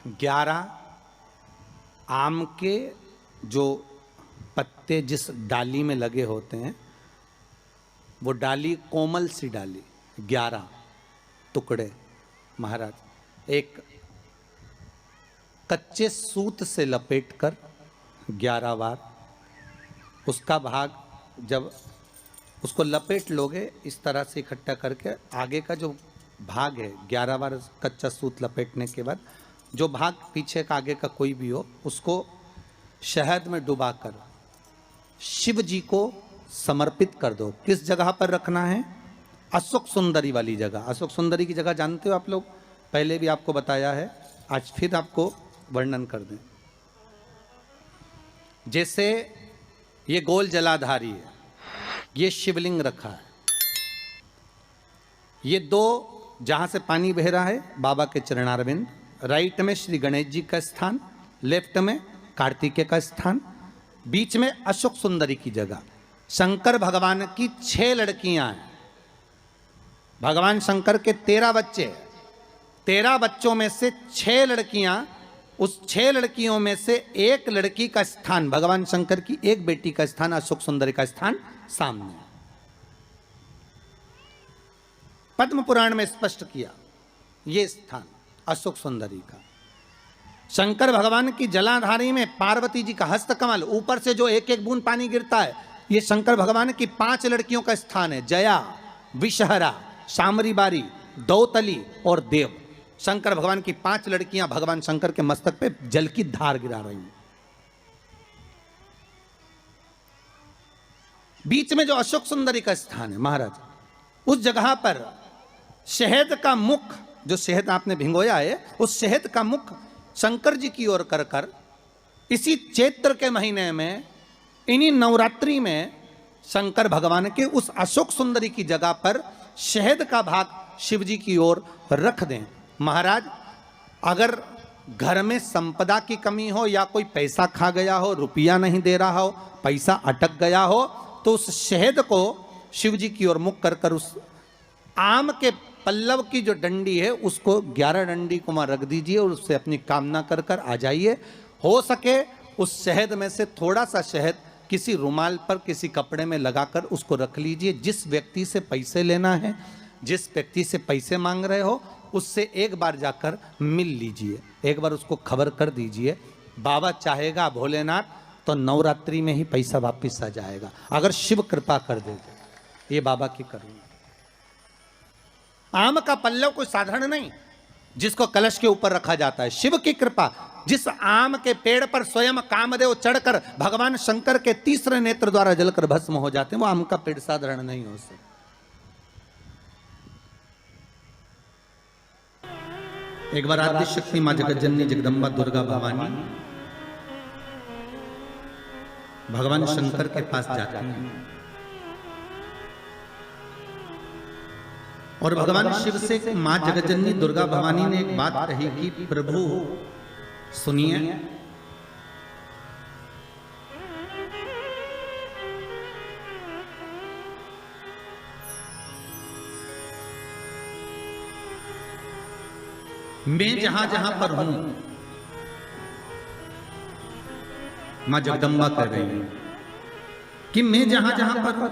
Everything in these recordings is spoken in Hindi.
11 आम के जो पत्ते जिस डाली में लगे होते हैं, वो डाली कोमल सी डाली, 11 टुकड़े महाराज एक कच्चे सूत से लपेटकर 11 बार उसका भाग, जब उसको लपेट लोगे इस तरह से इकट्ठा करके, आगे का जो भाग है 11 बार कच्चा सूत लपेटने के बाद जो भाग पीछे का आगे का कोई भी हो, उसको शहद में डुबाकर शिव जी को समर्पित कर दो। किस जगह पर रखना है? अशोक सुंदरी वाली जगह। अशोक सुंदरी की जगह जानते हो आप लोग, पहले भी आपको बताया है, आज फिर आपको वर्णन कर दें। जैसे ये गोल जलाधारी है, ये शिवलिंग रखा है, ये 2 जहां से पानी बह रहा है बाबा के चरणारविंद, राइट में श्री गणेश जी का स्थान, लेफ्ट में कार्तिकेय का स्थान, बीच में अशोक सुंदरी की जगह। शंकर भगवान की 6 लड़कियां हैं। भगवान शंकर के 13 बच्चे, 13 बच्चों में से 6 लड़कियां, उस 6 लड़कियों में से एक लड़की का स्थान, भगवान शंकर की एक बेटी का स्थान, अशोक सुंदरी का स्थान सामने पद्म पुराण में स्पष्ट किया। ये स्थान अशोक सुंदरी का। शंकर भगवान की जलाधारी में पार्वती जी का हस्तकमल, ऊपर से जो एक एक बूंद पानी गिरता है, ये शंकर भगवान की 5 लड़कियों का स्थान है। जया, विषहरा, शामरी बारी, दौतली और देव। शंकर भगवान की 5 लड़कियां भगवान शंकर के मस्तक पे जल की धार गिरा रही हैं। बीच में जो अशोक सुंदरी का स्थान है महाराज, उस जगह पर शहद का मुख, जो शहद आपने भिंगोया है, उस शहद का मुख शंकर जी की ओर कर कर इसी चैत्र के महीने में, इन्हीं नवरात्रि में शंकर भगवान के उस अशोक सुंदरी की जगह पर शहद का भाग शिव जी की ओर रख दें। महाराज अगर घर में संपदा की कमी हो या कोई पैसा खा गया हो, रुपया नहीं दे रहा हो, पैसा अटक गया हो, तो उस शहद को शिव जी की ओर मुख कर कर उस आम के पल्लव की जो डंडी है उसको 11 डंडी को वहां रख दीजिए और उससे अपनी कामना कर कर आ जाइए। हो सके उस शहद में से थोड़ा सा शहद किसी रुमाल पर, किसी कपड़े में लगाकर उसको रख लीजिए। जिस व्यक्ति से पैसे लेना है, जिस व्यक्ति से पैसे मांग रहे हो, उससे एक बार जाकर मिल लीजिए, एक बार उसको खबर कर दीजिए। बाबा चाहेगा भोलेनाथ तो नवरात्रि में ही पैसा वापिस आ जाएगा, अगर शिव कृपा कर दे। ये बाबा की करुणा। आम का पल्लव कोई साधारण नहीं जिसको कलश के ऊपर रखा जाता है, शिव की कृपा। जिस आम के पेड़ पर स्वयं कामदेव चढ़कर भगवान शंकर के तीसरे नेत्र द्वारा जलकर भस्म हो जाते हैं, वो आम का पेड़ साधारण नहीं हो सकता। एक बार आदि शक्ति मां जगत जननी जगदम्बा दुर्गा भवानी भगवान शंकर के पास जाती हैं और भगवान शिव से मां जगतजननी दुर्गा भवानी ने एक बात कही कि प्रभु सुनिए, मैं जहां जहां पर हूं, मां जगदम्बा कह रही है कि मैं जहां जहां पर हूं,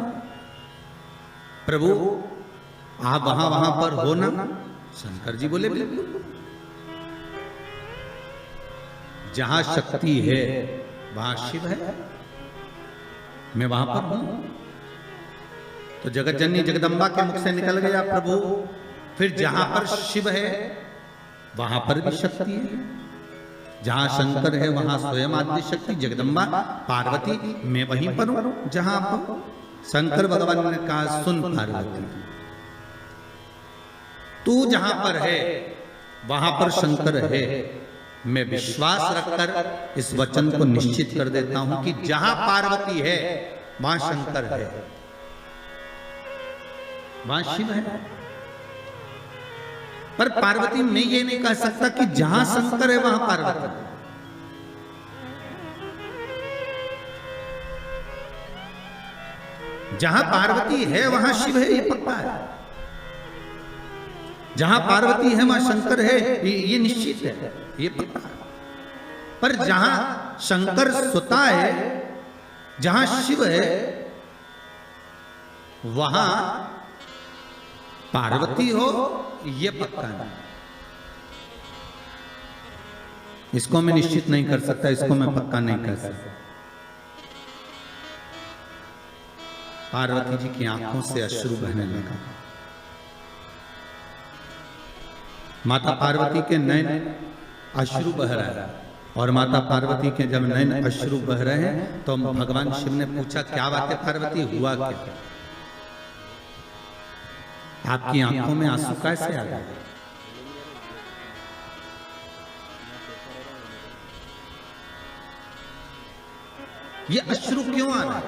प्रभु आप वहां वहां पर हो ना? शंकर जी बोले बिल्कुल। जहां शक्ति है वहां शिव है, मैं वहां पर हूं। तो जगत जननी जगदम्बा के मुख से निकल गया प्रभु, फिर जहां पर शिव है वहां पर भी शक्ति है, जहां शंकर है वहां स्वयं आदि शक्ति जगदम्बा पार्वती, मैं वहीं पर हूं जहां पर। शंकर भगवान ने कहा सुन पार्वती, तू जहां पर है वहां पर शंकर है। मैं विश्वास रखकर इस वचन को निश्चित कर देता हूं कि जहां पार्वती है वहां शंकर है, वहां शिव है। पर पार्वती मैं ये नहीं कह सकता कि जहां शंकर है वहां पार्वती है। जहां पार्वती है वहां शिव है, ये पक्का है। जहां पार्वती है वहां शंकर है, ये निश्चित है, ये पक्का है। पर जहां शंकर स्वतः है, जहां शिव है, वहां पार्वती हो, ये पक्का है। इसको मैं निश्चित नहीं कर सकता, इसको मैं पक्का नहीं कर सकता। पार्वती जी की आंखों से अश्रु बहने लगा। माता पार्वती के नयन अश्रु बह रहा है, और माता पार्वती के जब नयन अश्रु बह रहे हैं तो भगवान शिव ने पूछा, क्या बात है पार्वती, हुआ क्या? आपकी आंखों में आंसू कैसे आ गए? ये अश्रु क्यों आ रहा है,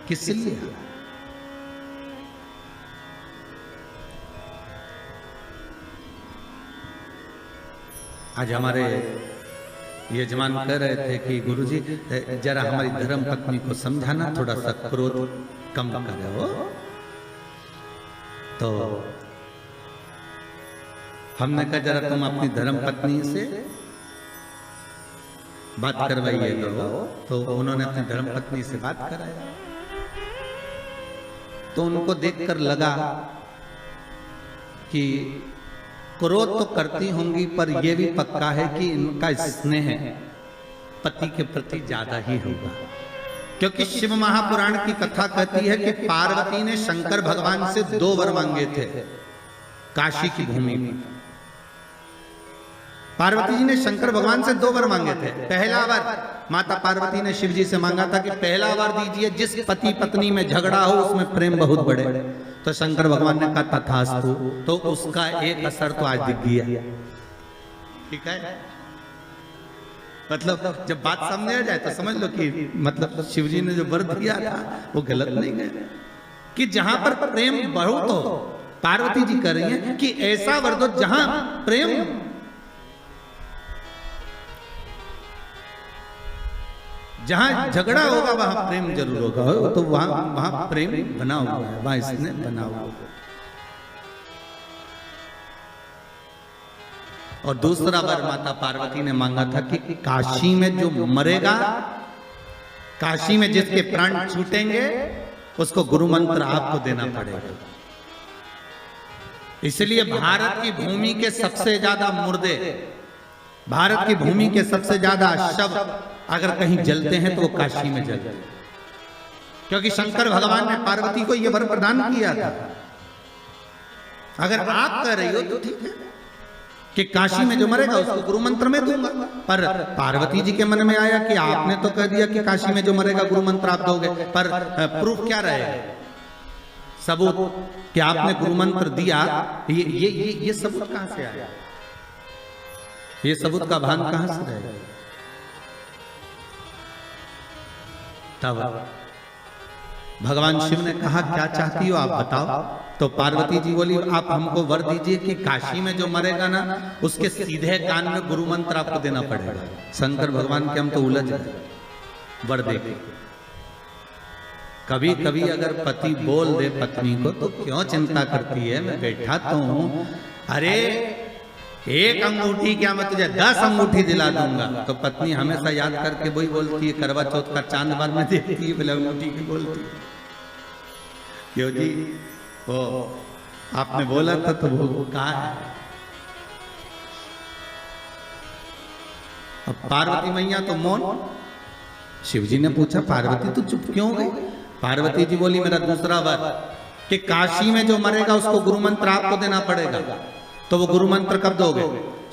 किस लिए? आज हमारे यजमान कह रहे थे कि गुरुजी जरा हमारी धर्म पत्नी को समझाना, थोड़ा सा क्रोध कम करो। तो हमने कहा जरा तुम अपनी धर्म पत्नी से बात करवाइएगा। तो उन्होंने अपनी धर्म पत्नी से बात कराया, तो उनको देखकर लगा कि क्रोध तो करती होंगी, पर यह भी पक्का है कि इनका स्नेह पति के प्रति ज्यादा ही होगा। क्योंकि शिव महापुराण की कथा कहती है कि पार्वती ने शंकर भगवान से 2 वर मांगे थे काशी की भूमि में। पार्वती जी ने शंकर भगवान से 2 वर मांगे थे। पहला वर माता पार्वती ने शिव जी से मांगा था कि पहला वर दीजिए जिस पति पत्नी में झगड़ा हो उसमें प्रेम बहुत बढ़े। तो शंकर भगवान ने कहा तथास्तु। तो उसका एक असर तो आज दिख गया। ठीक है, मतलब जब बात सामने आ जाए तो समझ लो कि मतलब शिव जी ने जो वर दिया था वो गलत नहीं है, कि जहां पर प्रेम बहुत हो, पार्वती जी कह रही हैं कि ऐसा वर दो जहां प्रेम, जहां झगड़ा होगा वहां प्रेम जरूर होगा। तो वहां प्रेम बना हुआ है, वहां इसने बना हुआ है। और दूसरा वर माता पार्वती ने मांगा था कि काशी में जो मरेगा, काशी में जिसके प्राण छूटेंगे, उसको गुरु मंत्र आपको देना पड़ेगा। इसलिए भारत की भूमि के सबसे ज्यादा मुर्दे, भारत की भूमि के सबसे ज्यादा शव अगर कहीं जलते हैं तो वो काशी में जलते हैं। क्योंकि शंकर भगवान ने पार्वती को यह वर प्रदान किया था। अगर आप कह रही हो तो ठीक है कि काशी में जो मरेगा उसको गुरु मंत्र में दूंगा, पर पार्वती जी के मन में आया कि आपने तो कह दिया कि काशी में जो मरेगा गुरु मंत्र आप दोगे, पर प्रूफ क्या रहेगा, सबूत कि आपने गुरु मंत्र दिया, ये सबूत कहां से आया? ये सबूत का भान कहां से रहेगा? तब भगवान शिव ने कहा क्या चाहती हो आप बताओ। तो पार्वती जी बोली आप हमको वर दीजिए कि काशी में जो मरेगा ना उसके सीधे कान में गुरु मंत्र आपको देना पड़ेगा। शंकर भगवान के हम तो उलझ गए वर देके। कभी कभी अगर पति बोल दे पत्नी को तो क्यों चिंता करती है, मैं बैठा तो हूं, अरे एक अंगूठी क्या मैं तुझे 10 अंगूठी दिला दूंगा। तो पत्नी हमेशा याद करके वही बोलती है, करवा चौथ का चांद बाद में देखती है, बोले अंगूठी की बोलती है। क्यों जी, वो आपने बोला था तो वो कहा है। अब पार्वती मैया तो मौन। शिव जी ने पूछा पार्वती तू चुप क्यों गई? पार्वती जी बोली मेरा दूसरा वर कि काशी में जो मरेगा उसको गुरु मंत्र आपको देना पड़ेगा। तो वो गुरु मंत्र कब दोगे?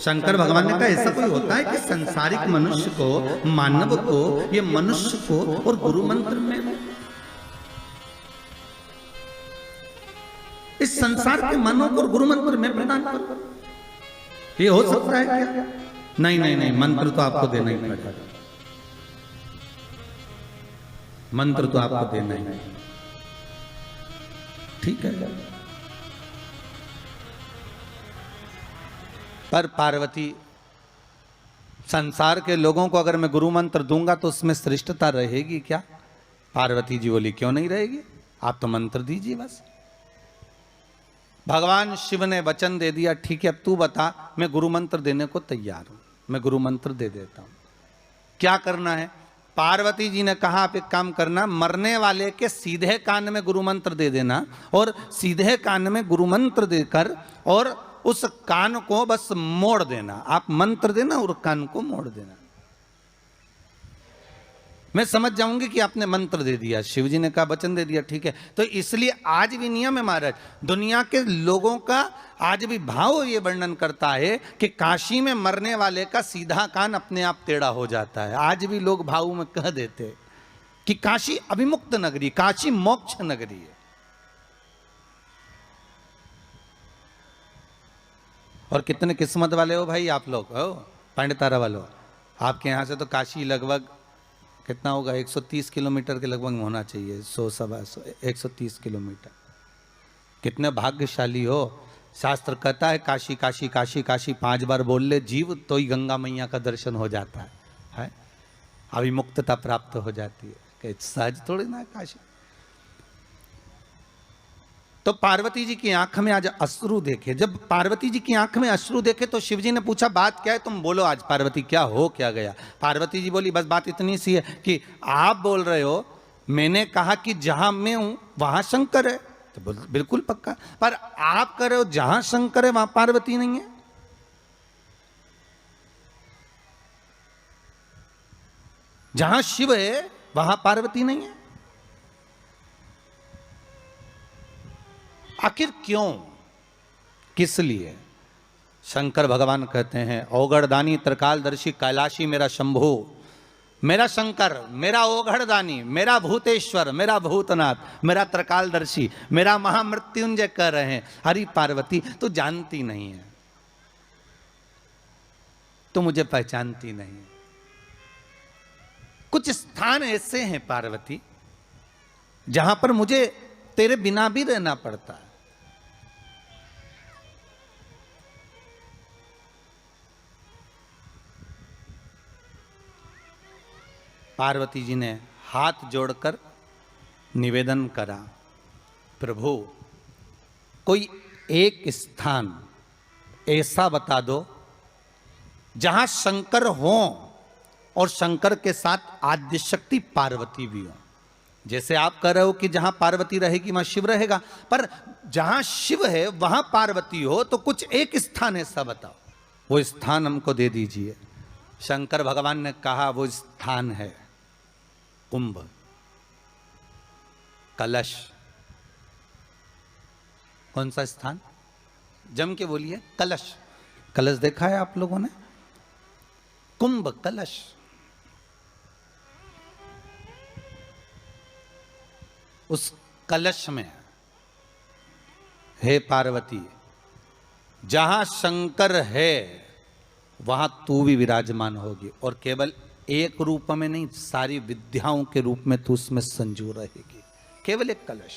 शंकर भगवान ने कहा ऐसा कोई होता है कि संसारिक मनुष्य को, मानव को, ये मनुष्य को और गुरु मंत्र में, इस संसार के मानव को गुरु मंत्र में प्रदान करो, ये हो सकता है क्या? नहीं नहीं नहीं, मंत्र तो आपको देना ही पड़ेगा, मंत्र तो आपको देना ही। ठीक है, पर पार्वती संसार के लोगों को अगर मैं गुरु मंत्र दूंगा तो उसमें श्रेष्ठता रहेगी क्या? पार्वती जी बोली क्यों नहीं रहेगी, आप तो मंत्र दीजिए बस। भगवान शिव ने वचन दे दिया, ठीक है अब तू बता, मैं गुरु मंत्र देने को तैयार हूं, मैं गुरु मंत्र दे देता हूं, क्या करना है। पार्वती जी ने कहा आप एक काम करना, मरने वाले के सीधे कान में गुरु मंत्र दे देना, और सीधे कान में गुरु मंत्र देकर और उस कान को बस मोड़ देना, आप मंत्र देना और कान को मोड़ देना, मैं समझ जाऊंगी कि आपने मंत्र दे दिया। शिव जी ने कहा वचन दे दिया, ठीक है। तो इसलिए आज भी नियम है महाराज, दुनिया के लोगों का आज भी भाव ये वर्णन करता है कि काशी में मरने वाले का सीधा कान अपने आप टेढ़ा हो जाता है। आज भी लोग भाव में कह देते कि काशी अभिमुक्त नगरी, काशी मोक्ष नगरी है। और कितने किस्मत वाले हो भाई आप लोग, हो पंडितारा वालों, आपके यहां से तो काशी लगभग कितना होगा, 130 किलोमीटर के लगभग होना चाहिए, 130 किलोमीटर। कितने भाग्यशाली हो। शास्त्र कहता है काशी काशी काशी काशी 5 बार बोल ले जीव तो ही गंगा मैया का दर्शन हो जाता है? अभिमुक्तता प्राप्त हो जाती है, सहज थोड़ी ना काशी। तो पार्वती जी की आंख में आज अश्रु देखे, जब पार्वती जी की आंख में अश्रु देखे तो शिव जी ने पूछा बात क्या है, तुम बोलो आज पार्वती क्या हो क्या गया। पार्वती जी बोली बस बात इतनी सी है कि आप बोल रहे हो, मैंने कहा कि जहां मैं हूं वहां शंकर है, तो बिल्कुल पक्का, पर आप कह रहे हो जहां शंकर है वहां पार्वती नहीं है। जहां शिव है वहां पार्वती नहीं है, आखिर क्यों, किस लिए। शंकर भगवान कहते हैं ओगढ़दानी त्रिकालदर्शी कैलाशी मेरा शंभु, मेरा शंकर, मेरा ओगढ़दानी, मेरा भूतेश्वर, मेरा भूतनाथ, मेरा त्रिकालदर्शी, मेरा महामृत्युंजय कह रहे हैं। हरि पार्वती तो जानती नहीं है, तो मुझे पहचानती नहीं है। कुछ स्थान ऐसे हैं पार्वती जहां पर मुझे तेरे बिना भी रहना पड़ता है। पार्वती जी ने हाथ जोड़कर निवेदन करा, प्रभु कोई एक स्थान ऐसा बता दो जहां शंकर हो और शंकर के साथ आद्य शक्ति पार्वती भी हो। जैसे आप कह रहे हो कि जहां पार्वती रहेगी वहां शिव रहेगा, पर जहां शिव है वहां पार्वती हो, तो कुछ एक स्थान ऐसा बताओ, वो स्थान हमको दे दीजिए। शंकर भगवान ने कहा वो स्थान है कुंभ, कलश। कौन सा स्थान, जम के बोलिए, कलश। कलश देखा है आप लोगों ने, कुंभ कलश। उस कलश में हे पार्वती, जहां शंकर है वहां तू भी विराजमान होगी, और केवल एक रूप में नहीं, सारी विद्याओं के रूप में तू उसमें संजू रहेगी। केवल एक कलश।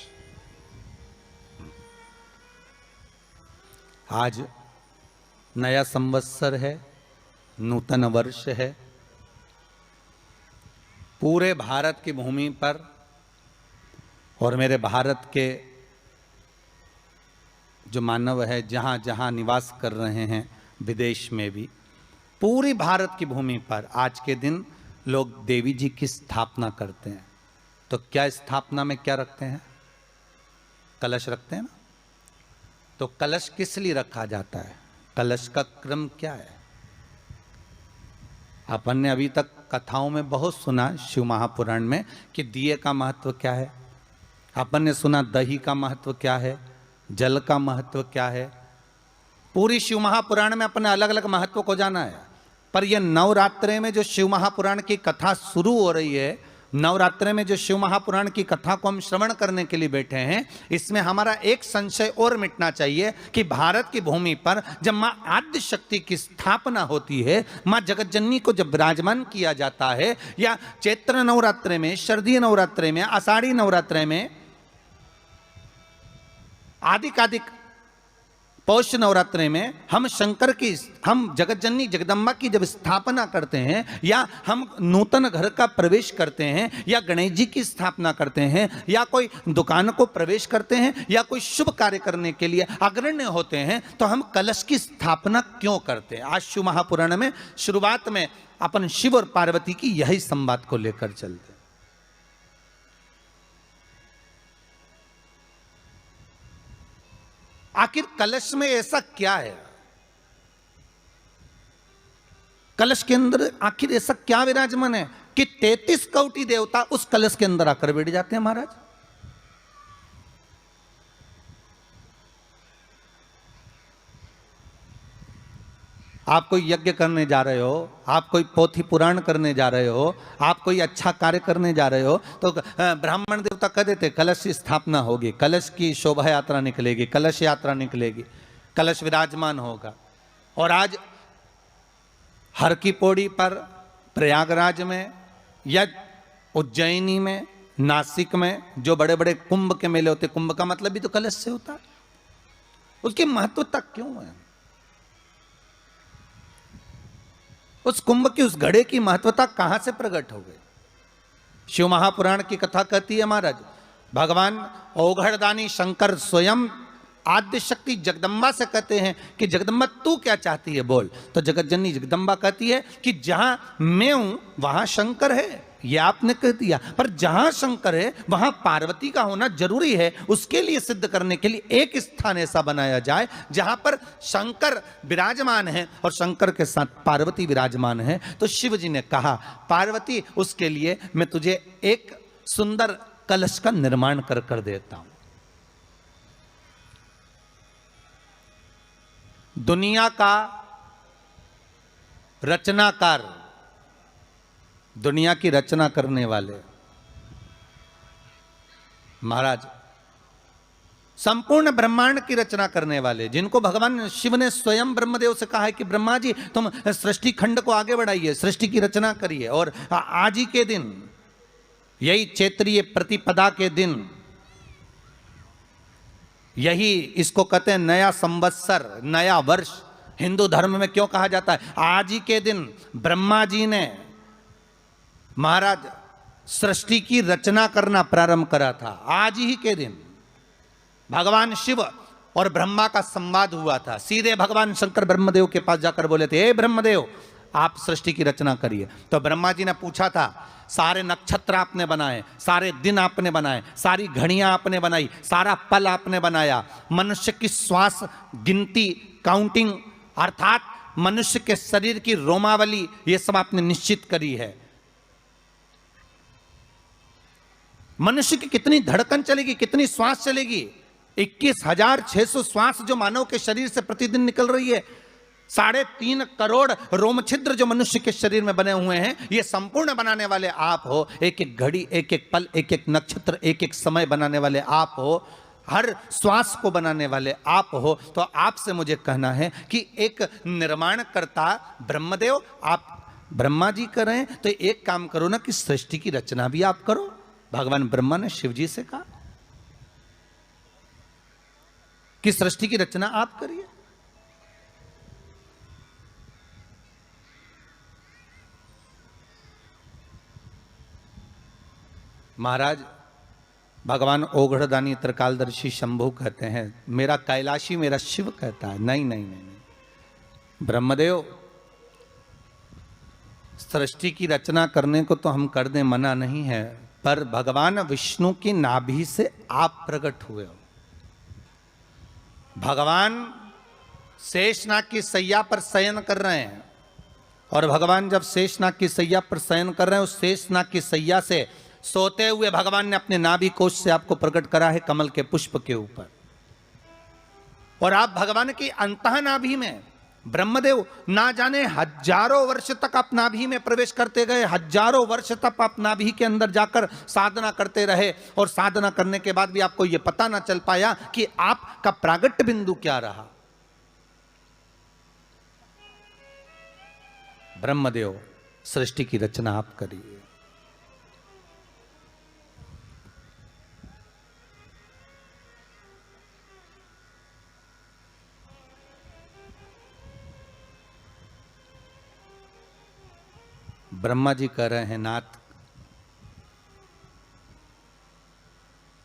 आज नया संवत्सर है, नूतन वर्ष है, पूरे भारत की भूमि पर और मेरे भारत के जो मानव है जहां जहां निवास कर रहे हैं, विदेश में भी, पूरी भारत की भूमि पर आज के दिन लोग देवी जी की स्थापना करते हैं। तो क्या स्थापना में क्या रखते हैं, कलश रखते हैं ना। तो कलश किस लिए रखा जाता है, कलश का क्रम क्या है। अपन ने अभी तक कथाओं में बहुत सुना शिव महापुराण में कि दिए का महत्व क्या है, अपन ने सुना दही का महत्व क्या है, जल का महत्व क्या है। पूरी शिव महापुराण में अपने अलग अलग महत्व को जाना है, पर यह नवरात्रे में जो शिव महापुराण की कथा शुरू हो रही है, नवरात्रे में जो शिव महापुराण की कथा को हम श्रवण करने के लिए बैठे हैं, इसमें हमारा एक संशय और मिटना चाहिए कि भारत की भूमि पर जब मां आद्य शक्ति की स्थापना होती है, मां जगतजननी को जब विराजमान किया जाता है, या चैत्र नवरात्रे में, शरदीय नवरात्रे में, आषाढ़ी नवरात्रे में, आदिकादिक पौष नवरात्रि में हम जगत जननी जगदम्बा की जब स्थापना करते हैं, या हम नूतन घर का प्रवेश करते हैं, या गणेश जी की स्थापना करते हैं, या कोई दुकान को प्रवेश करते हैं, या कोई शुभ कार्य करने के लिए अग्रण्य होते हैं, तो हम कलश की स्थापना क्यों करते हैं? आज शिव महापुराण में शुरुआत में अपन शिव और पार्वती की यही संवाद को लेकर चलते हैं। आखिर कलश में ऐसा क्या है? कलश के अंदर आखिर ऐसा क्या विराजमान है कि 33 कोटि देवता उस कलश के अंदर आकर बैठ जाते हैं महाराज? आप कोई यज्ञ करने जा रहे हो, आप कोई पोथी पुराण करने जा रहे हो, आप कोई अच्छा कार्य करने जा रहे हो, तो ब्राह्मण देवता कह देते कलश की स्थापना होगी, कलश की शोभा यात्रा निकलेगी, कलश यात्रा निकलेगी, कलश विराजमान होगा। और आज हर की पौड़ी पर, प्रयागराज में या उज्जैनी में, नासिक में जो बड़े बड़े कुंभ के मेले होते, कुंभ का मतलब भी तो कलश से होता है। उसकी महत्वता क्यों है? उस कुंभ की, उस घड़े की महत्वता कहां से प्रकट हो गई? शिव महापुराण की कथा कहती है महाराज, भगवान ओघड़दानी शंकर स्वयं आद्य शक्ति जगदम्बा से कहते हैं कि जगदम्बा तू क्या चाहती है बोल। तो जगत जननी जगदम्बा कहती है कि जहां मैं हूं वहां शंकर है। ये आपने कह दिया, पर जहां शंकर है वहां पार्वती का होना जरूरी है। उसके लिए सिद्ध करने के लिए एक स्थान ऐसा बनाया जाए जहां पर शंकर विराजमान है और शंकर के साथ पार्वती विराजमान है। तो शिव जी ने कहा, पार्वती उसके लिए मैं तुझे एक सुंदर कलश का निर्माण कर देता हूं। दुनिया का रचनाकार, दुनिया की रचना करने वाले महाराज, संपूर्ण ब्रह्मांड की रचना करने वाले, जिनको भगवान शिव ने स्वयं ब्रह्मदेव से कहा है कि ब्रह्मा जी तुम सृष्टि खंड को आगे बढ़ाइए, सृष्टि की रचना करिए। और आज ही के दिन, यही चैत्रीय प्रतिपदा के दिन, यही इसको कहते हैं नया संवत्सर, नया वर्ष। हिंदू धर्म में क्यों कहा जाता है? आज ही के दिन ब्रह्मा जी ने महाराज सृष्टि की रचना करना प्रारंभ करा था। आज ही के दिन भगवान शिव और ब्रह्मा का संवाद हुआ था। सीधे भगवान शंकर ब्रह्मदेव के पास जाकर बोले थे, हे ब्रह्मदेव आप सृष्टि की रचना करिए। तो ब्रह्मा जी ने पूछा था, सारे नक्षत्र आपने बनाए, सारे दिन आपने बनाए, सारी घड़ियां आपने बनाई, सारा पल आपने बनाया, मनुष्य की श्वास गिनती, काउंटिंग, अर्थात मनुष्य के शरीर की रोमावली, ये सब आपने निश्चित करी है। मनुष्य की कितनी धड़कन चलेगी, कितनी श्वास चलेगी? 21,600 श्वास जो मानव के शरीर से प्रतिदिन निकल रही है। 3.5 करोड़ रोम छिद्र जो मनुष्य के शरीर में बने हुए हैं, ये संपूर्ण बनाने वाले आप हो। एक एक घड़ी, एक एक पल, एक एक नक्षत्र, एक एक समय बनाने वाले आप हो। हर श्वास को बनाने वाले आप हो। तो आपसे मुझे कहना है कि एक निर्माणकर्ता ब्रह्मदेव, आप ब्रह्मा जी करें तो एक काम करो ना कि सृष्टि की रचना भी आप करो। भगवान ब्रह्मा ने शिव जी से कहा कि सृष्टि की रचना आप करिए। महाराज भगवान ओघड़दानी त्रिकालदर्शी शंभु कहते हैं, मेरा कैलाशी मेरा शिव कहता है, नहीं नहीं नहीं, नहीं। ब्रह्मदेव सृष्टि की रचना करने को तो हम कर दें, मना नहीं है, पर भगवान विष्णु की नाभि से आप प्रकट हुए हो। भगवान शेषनाग की सैया पर शयन कर रहे हैं, और भगवान जब शेषनाग की सैया पर शयन कर रहे हैं, उस शेषनाग की सैया से सोते हुए भगवान ने अपने नाभि कोश से आपको प्रकट करा है कमल के पुष्प के ऊपर। और आप भगवान की अंतः नाभि में, ब्रह्मदेव ना जाने हजारों वर्ष तक आप नाभि में प्रवेश करते गए, हजारों वर्ष तक आप नाभि के अंदर जाकर साधना करते रहे, और साधना करने के बाद भी आपको यह पता ना चल पाया कि आपका प्रागट्य बिंदु क्या रहा। ब्रह्मदेव सृष्टि की रचना आप करिए। ब्रह्मा जी कह रहे हैं, नाथ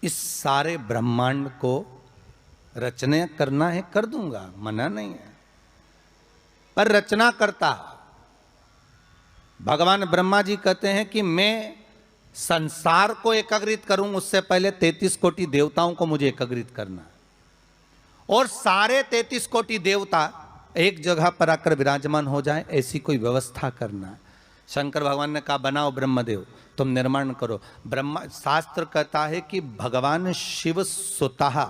इस सारे ब्रह्मांड को रचना करना है, कर दूंगा, मना नहीं है, पर रचना करता भगवान ब्रह्मा जी कहते हैं कि मैं संसार को एकाग्रित करूं, उससे पहले 33 कोटि देवताओं को मुझे एकाग्रित करना है, और सारे 33 कोटि देवता एक जगह पर आकर विराजमान हो जाए, ऐसी कोई व्यवस्था करना है। शंकर भगवान ने कहा बनाओ ब्रह्मदेव, तुम निर्माण करो। ब्रह्मा शास्त्र कहता है कि भगवान शिव स्वतः,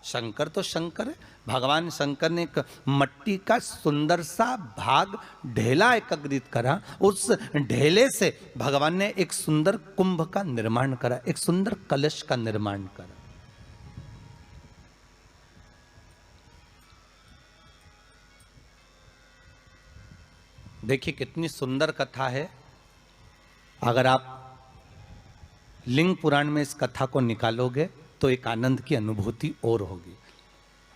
शंकर तो शंकर है, भगवान शंकर ने एक मट्टी का सुंदर सा भाग ढेला एकत्रित करा, उस ढेले से भगवान ने एक सुंदर कुंभ का निर्माण करा, एक सुंदर कलश का निर्माण करा। देखिए कितनी सुंदर कथा है। अगर आप लिंग पुराण में इस कथा को निकालोगे तो एक आनंद की अनुभूति और होगी।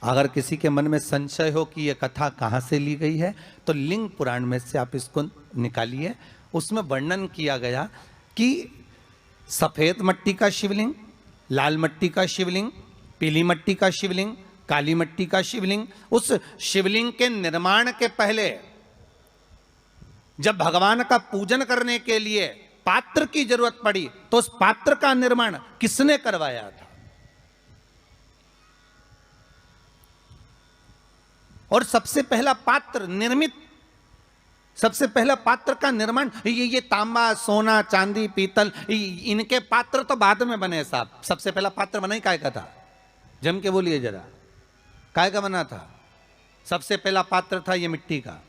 अगर किसी के मन में संशय हो कि यह कथा कहाँ से ली गई है, तो लिंग पुराण में से आप इसको निकालिए। उसमें वर्णन किया गया कि सफेद मट्टी का शिवलिंग, लाल मट्टी का शिवलिंग, पीली मट्टी का शिवलिंग, काली मट्टी का शिवलिंग, उस शिवलिंग के निर्माण के पहले जब भगवान का पूजन करने के लिए पात्र की जरूरत पड़ी, तो उस पात्र का निर्माण किसने करवाया था? और सबसे पहला पात्र निर्मित, सबसे पहला पात्र का निर्माण, ये तांबा, सोना, चांदी, पीतल, इनके पात्र तो बाद में बने साहब। सबसे पहला पात्र बना ही काय का था? जम के बोलिए जरा, काय का बना था? सबसे पहला पात्र था ये मिट्टी का।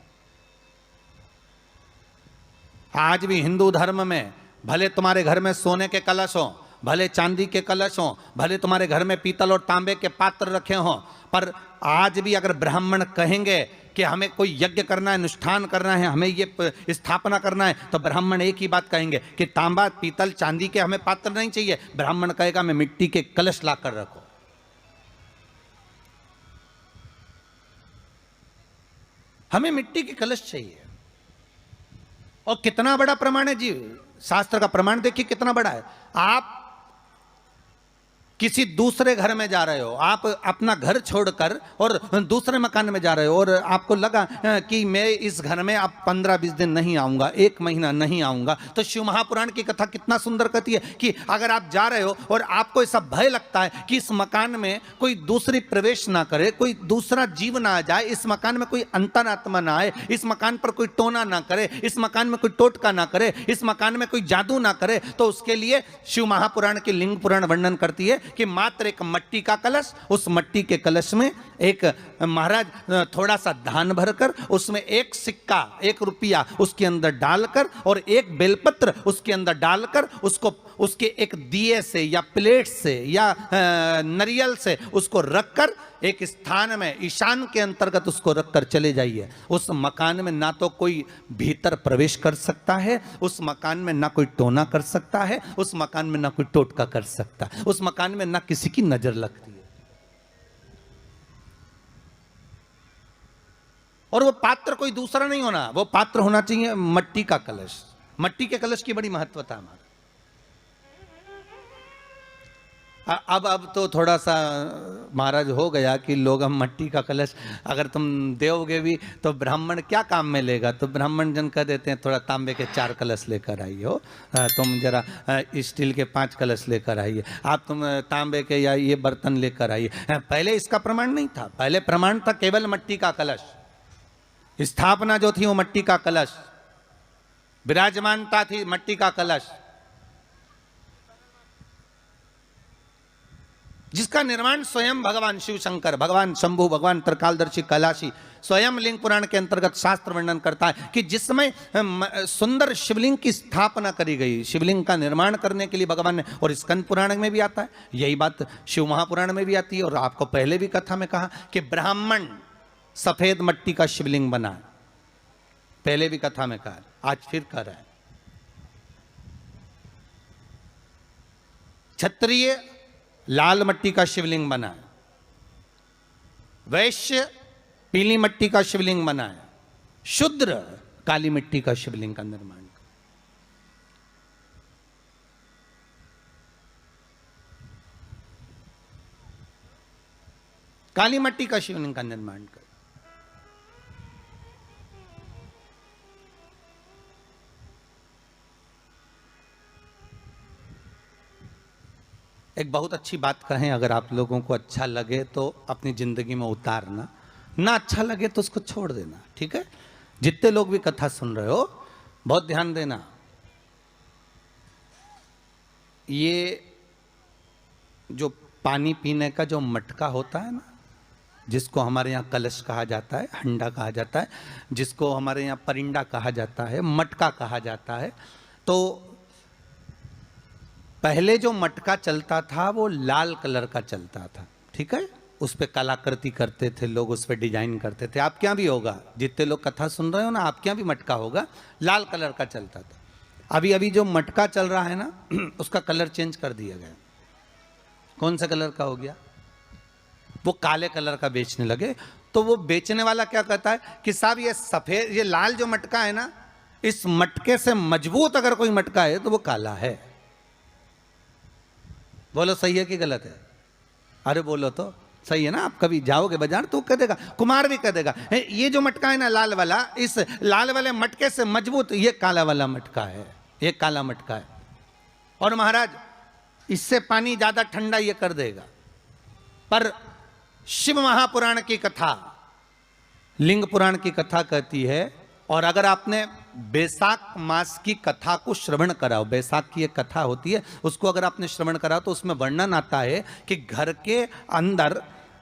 आज भी हिंदू धर्म में भले तुम्हारे घर में सोने के कलश हो, भले चांदी के कलश हो, भले तुम्हारे घर में पीतल और तांबे के पात्र रखे हों, पर आज भी अगर ब्राह्मण कहेंगे कि हमें कोई यज्ञ करना है, अनुष्ठान करना है, हमें ये स्थापना करना है, तो ब्राह्मण एक ही बात कहेंगे कि तांबा, पीतल, चांदी के हमें पात्र नहीं चाहिए। ब्राह्मण कहेगा हमें मिट्टी के कलश लाकर रखो। हमें मिट्टी के कलश चाहिए। और कितना बड़ा प्रमाण है जी, शास्त्र का प्रमाण देखिए कितना बड़ा है। आप किसी दूसरे घर में जा रहे हो, आप अपना घर छोड़कर और दूसरे मकान में जा रहे हो, और आपको लगा कि मैं इस घर में अब 15-20 दिन नहीं आऊंगा, 1 महीना नहीं आऊंगा, तो शिव महापुराण की कथा कितना सुंदर कहती है कि अगर आप जा रहे हो और आपको ऐसा भय लगता है कि इस मकान में कोई दूसरी प्रवेश ना करे, कोई दूसरा जीव ना आ जाए, इस मकान में कोई अंतरात्मा ना आए, इस मकान पर कोई टोना ना करे, इस मकान में कोई टोटका ना करे, इस मकान में कोई जादू ना करे, तो उसके लिए शिव महापुराण की लिंग पुराण वर्णन करती है कि मात्र एक मट्टी का कलश, उस मट्टी के कलश में एक महाराज थोड़ा सा धान भरकर, उसमें एक सिक्का, 1 रुपया उसके अंदर डालकर और एक बेलपत्र उसके अंदर डालकर, उसको उसके एक दिए से या प्लेट से या नारियल से उसको रखकर एक स्थान में ईशान के अंतर्गत उसको रखकर चले जाइए। उस मकान में ना तो कोई भीतर प्रवेश कर सकता है, उस मकान में ना कोई टोना कर सकता है, उस मकान में ना कोई टोटका कर सकता है, उस मकान में ना किसी की नजर लगती है। और वो पात्र कोई दूसरा नहीं होना, वो पात्र होना चाहिए मट्टी का कलश। मट्टी के कलश की बड़ी महत्वता हमारी। अब तो थोड़ा सा महाराज हो गया कि लोग हम मट्टी का कलश अगर तुम दोगे भी तो ब्राह्मण क्या काम में लेगा, तो ब्राह्मण जन कह देते हैं थोड़ा तांबे के 4 कलश लेकर आइए हो, तुम जरा स्टील के 5 कलश लेकर आइए, आप तुम तांबे के या ये बर्तन लेकर आइए। पहले इसका प्रमाण नहीं था, पहले प्रमाण था केवल मट्टी का कलश। स्थापना जो थी वो मट्टी का कलश, विराजमानता थी मट्टी का कलश, जिसका निर्माण स्वयं भगवान शिव शंकर, भगवान शंभु, भगवान त्रिकालदर्शी कैलाशी स्वयं लिंग पुराण के अंतर्गत शास्त्र वर्णन करता है कि जिस समय सुंदर शिवलिंग की स्थापना करी गई, शिवलिंग का निर्माण करने के लिए भगवान ने, और स्कंद पुराण में भी आता है यही बात, शिव महापुराण में भी आती है, और आपको पहले भी कथा में कहा कि ब्राह्मण सफेद मट्टी का शिवलिंग बना, पहले भी कथा में कहा, आज फिर कह रहा है। क्षत्रिय लाल मट्टी का शिवलिंग बना है, वैश्य पीली मट्टी का शिवलिंग बना है, शूद्र काली मिट्टी का शिवलिंग का निर्माण। काली मट्टी का शिवलिंग का निर्माण कर। एक बहुत अच्छी बात कहें, अगर आप लोगों को अच्छा लगे तो अपनी जिंदगी में उतारना, ना अच्छा लगे तो उसको छोड़ देना, ठीक है। जितने लोग भी कथा सुन रहे हो बहुत ध्यान देना। ये जो पानी पीने का जो मटका होता है ना, जिसको हमारे यहाँ कलश कहा जाता है, हंडा कहा जाता है, जिसको हमारे यहाँ परिंडा कहा जाता है, मटका कहा जाता है, तो पहले जो मटका चलता था वो लाल कलर का चलता था, ठीक है। उस पर कलाकृति करते थे लोग, उस पर डिजाइन करते थे। आपके यहाँ भी होगा, जितने लोग कथा सुन रहे हो ना, आपके यहाँ भी मटका होगा, लाल कलर का चलता था। अभी अभी जो मटका चल रहा है ना, उसका कलर चेंज कर दिया गया। कौन सा कलर का हो गया? वो काले कलर का बेचने लगे। तो वो बेचने वाला क्या कहता है कि साहब ये सफेद, ये लाल जो मटका है ना, इस मटके से मजबूत अगर कोई मटका है तो वो काला है। बोलो सही है कि गलत है? अरे बोलो तो सही है ना। आप कभी जाओगे बाजार तो कह देगा, कुमार भी कह देगा, ये जो मटका है ना लाल वाला, इस लाल वाले मटके से मजबूत ये काला वाला मटका है, ये काला मटका है। और महाराज इससे पानी ज्यादा ठंडा ये कर देगा। पर शिव महापुराण की कथा, लिंग पुराण की कथा कहती है, और अगर आपने बैसाख मास की कथा को श्रवण कराओ, बैसाख की एक कथा होती है, उसको अगर आपने श्रवण करा तो उसमें वर्णन आता है कि घर के अंदर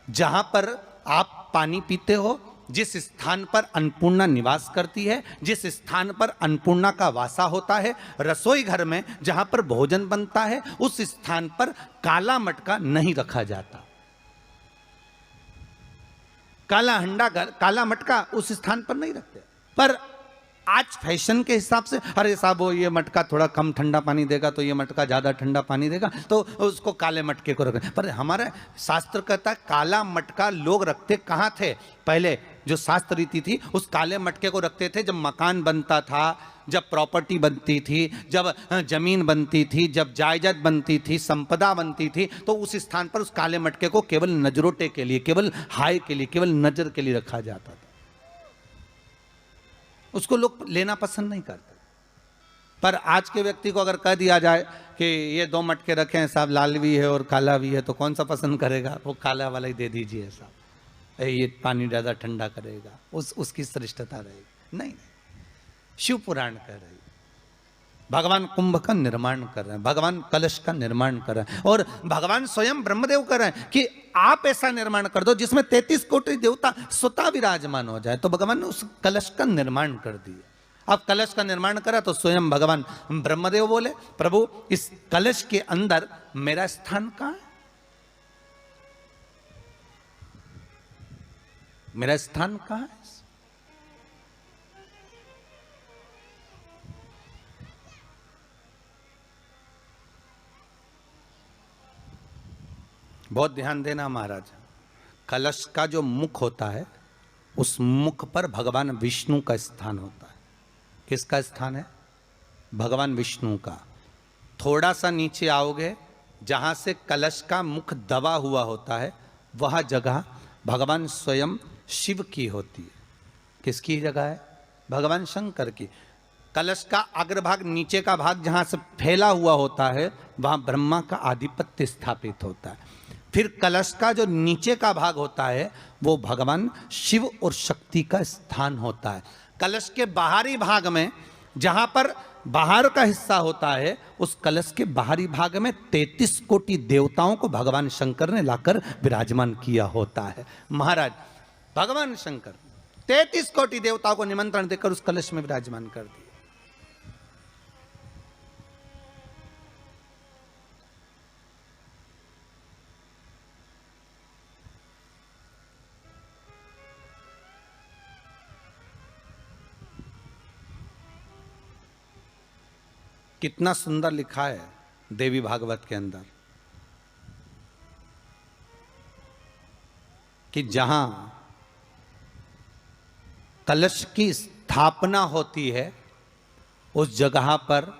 जहां पर आप पानी पीते हो, जिस स्थान पर अन्नपूर्णा निवास करती है, जिस स्थान पर अन्नपूर्णा का वासा होता है, रसोई घर में जहां पर भोजन बनता है, उस स्थान पर काला मटका नहीं रखा जाता। काला हंडा, काला मटका उस स्थान पर नहीं रखते। पर आज फैशन के हिसाब से, अरे साहब वो ये मटका थोड़ा कम ठंडा पानी देगा तो ये मटका ज्यादा ठंडा पानी देगा, तो उसको काले मटके को रखें। पर हमारा शास्त्र कहता है काला मटका लोग रखते कहाँ थे? पहले जो शास्त्र रीति थी, उस काले मटके को रखते थे जब मकान बनता था, जब प्रॉपर्टी बनती थी, जब जमीन बनती थी, जब जायदाद बनती थी, संपदा बनती थी, तो उस स्थान पर उस काले मटके को केवल नजरोटे के लिए, केवल हाय के लिए, केवल नजर के लिए रखा जाता था। उसको लोग लेना पसंद नहीं करते। पर आज के व्यक्ति को अगर कह दिया जाए कि ये दो मटके रखे हैं साहब, लाल भी है और काला भी है, तो कौन सा पसंद करेगा? वो काला वाला ही दे दीजिए साहब, ये पानी ज़्यादा ठंडा करेगा, उसकी श्रेष्ठता रहेगी। नहीं, शिव पुराण कह रही, भगवान कुंभ का निर्माण कर रहे हैं, भगवान कलश का निर्माण कर रहे हैं, और भगवान स्वयं ब्रह्मदेव कर रहे हैं कि आप ऐसा निर्माण कर दो जिसमें 33 कोटि देवता स्वतः विराजमान हो जाए। तो भगवान ने उस कलश का निर्माण कर दिया। अब कलश का निर्माण करा तो स्वयं भगवान ब्रह्मदेव बोले, प्रभु इस कलश के अंदर मेरा स्थान कहां है? मेरा स्थान कहां है? बहुत ध्यान देना महाराज, कलश का जो मुख होता है, उस मुख पर भगवान विष्णु का स्थान होता है। किसका स्थान है? भगवान विष्णु का। थोड़ा सा नीचे आओगे, जहां से कलश का मुख दबा हुआ होता है, वह जगह भगवान स्वयं शिव की होती है। किसकी जगह है? भगवान शंकर की। कलश का अग्रभाग, नीचे का भाग जहां से फैला हुआ होता है, वहां ब्रह्मा का आधिपत्य स्थापित होता है। फिर कलश का जो नीचे का भाग होता है, वो भगवान शिव और शक्ति का स्थान होता है। कलश के बाहरी भाग में, जहां पर बाहर का हिस्सा होता है, उस कलश के बाहरी भाग में 33 कोटि देवताओं को भगवान शंकर ने लाकर विराजमान किया होता है। महाराज भगवान शंकर 33 कोटि देवताओं को निमंत्रण देकर उस कलश में विराजमान कर दिया। कितना सुंदर लिखा है देवी भागवत के अंदर कि जहां कलश की स्थापना होती है, उस जगह पर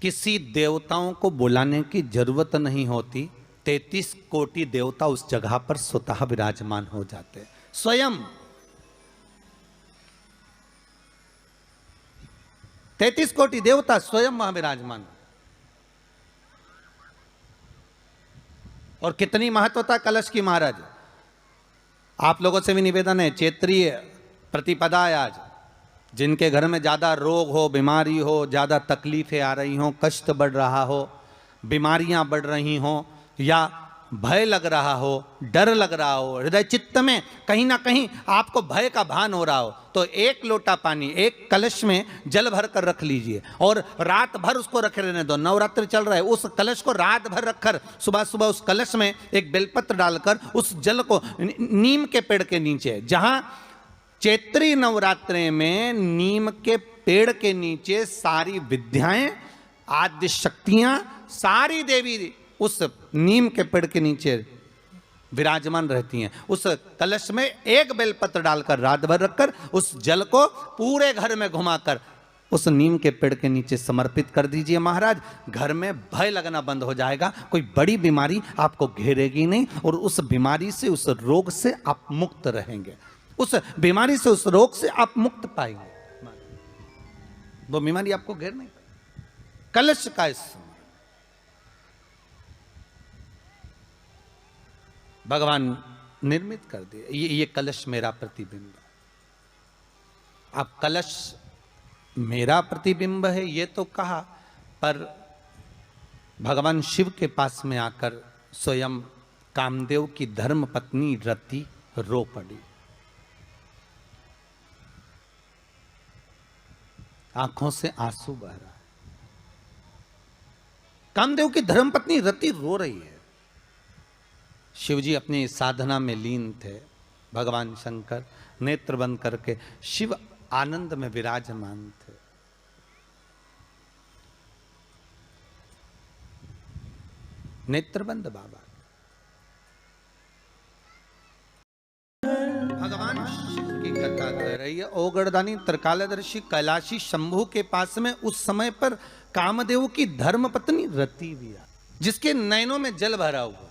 किसी देवताओं को बुलाने की जरूरत नहीं होती। 33 कोटि देवता उस जगह पर स्वतः विराजमान हो जाते हैं। स्वयं 33 कोटि देवता स्वयं वहां विराजमान। और कितनी महत्वता कलश की महाराज। आप लोगों से भी निवेदन है, क्षेत्रीय प्रतिपदा है आज, जिनके घर में ज्यादा रोग हो, बीमारी हो, ज्यादा तकलीफें आ रही हो, कष्ट बढ़ रहा हो, बीमारियां बढ़ रही हो, या भय लग रहा हो, डर लग रहा हो, हृदय चित्त में कहीं ना कहीं आपको भय का भान हो रहा हो, तो एक लोटा पानी एक कलश में जल भर कर रख लीजिए और रात भर उसको रखे रहने दो। नवरात्र चल रहा है, उस कलश को रात भर रखकर सुबह सुबह उस कलश में एक बेलपत्र डालकर उस जल को नीम के पेड़ के नीचे, जहां चैत्री नवरात्रे में नीम के पेड़ के नीचे सारी विद्याएं, आद्य शक्तियां, सारी देवी उस नीम के पेड़ के नीचे विराजमान रहती हैं। उस कलश में एक बेलपत्र डालकर रात भर रखकर उस जल को पूरे घर में घुमाकर उस नीम के पेड़ के नीचे समर्पित कर दीजिए महाराज। घर में भय लगना बंद हो जाएगा, कोई बड़ी बीमारी आपको घेरेगी नहीं और उस बीमारी से, उस रोग से आप मुक्त रहेंगे। उस बीमारी से, उस रोग से आप मुक्त पाएंगे, वो बीमारी आपको घेर नहीं पाएगी। कलश का इस भगवान निर्मित कर दिए। ये कलश मेरा प्रतिबिंब है। अब कलश मेरा प्रतिबिंब है ये तो कहा, पर भगवान शिव के पास में आकर स्वयं कामदेव की धर्म पत्नी रति रो पड़ी। आंखों से आंसू बह रहा है। कामदेव की धर्मपत्नी रति रो रही है। शिवजी अपनी साधना में लीन थे। भगवान शंकर नेत्र बंद करके शिव आनंद में विराजमान थे। नेत्र बंद बाबा। भगवान शिव की कथा कर रही है। ओगड़दानी त्रिकालदर्शी कैलाशी शंभु के पास में उस समय पर कामदेव की धर्मपत्नी रति भी आई, जिसके नयनों में जल भरा हुआ।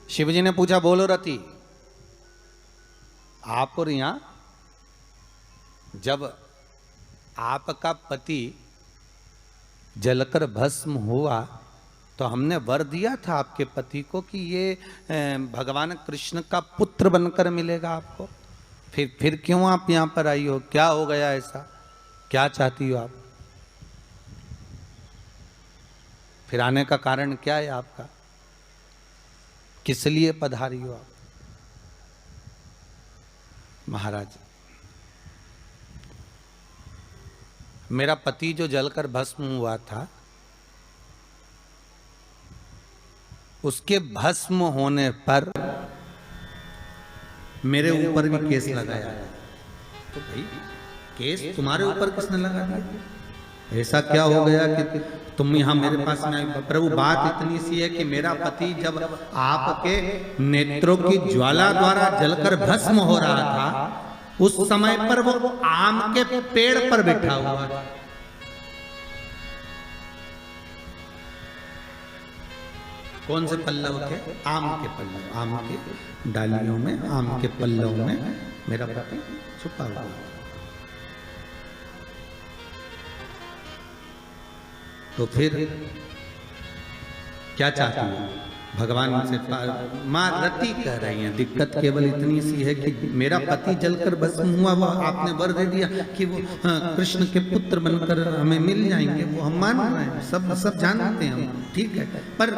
शिवजी ने पूछा, बोलो रति, आप और यहां जब आपका पति जलकर भस्म हुआ तो हमने वर दिया था आपके पति को कि ये भगवान कृष्ण का पुत्र बनकर मिलेगा आपको। फिर क्यों आप यहां पर आई हो? क्या हो गया ऐसा? क्या चाहती हो आप? फिर आने का कारण क्या है आपका? किस लिए पधारी हो आप? महाराज, मेरा पति जो जलकर भस्म हुआ था, उसके भस्म होने पर मेरे ऊपर भी केस लगाया। तो भाई केस तुम्हारे ऊपर किसने लगा दिया? ऐसा क्या हो गया कि तुम यहाँ मेरे पास में आई? प्रभु, बात इतनी सी है कि मेरा पति जब आपके नेत्रों की ज्वाला द्वारा जलकर भस्म हो रहा था, उस समय पर वो आम के पेड़ पर बैठा हुआ था। कौन से पल्लव थे? आम के पल्लव। आम के डालियों में, आम के पल्लव में मेरा पति छुपा हुआ था। तो फिर क्या चाहती है? भगवान से मां रति कह रही हैं, दिक्कत केवल इतनी सी है कि मेरा पति जलकर भस्म हुआ, वो आपने वर दे दिया कि वो कृष्ण के पुत्र बनकर हमें मिल जाएंगे। वो हम मान रहे हैं, सब जानते हैं हम, ठीक है। पर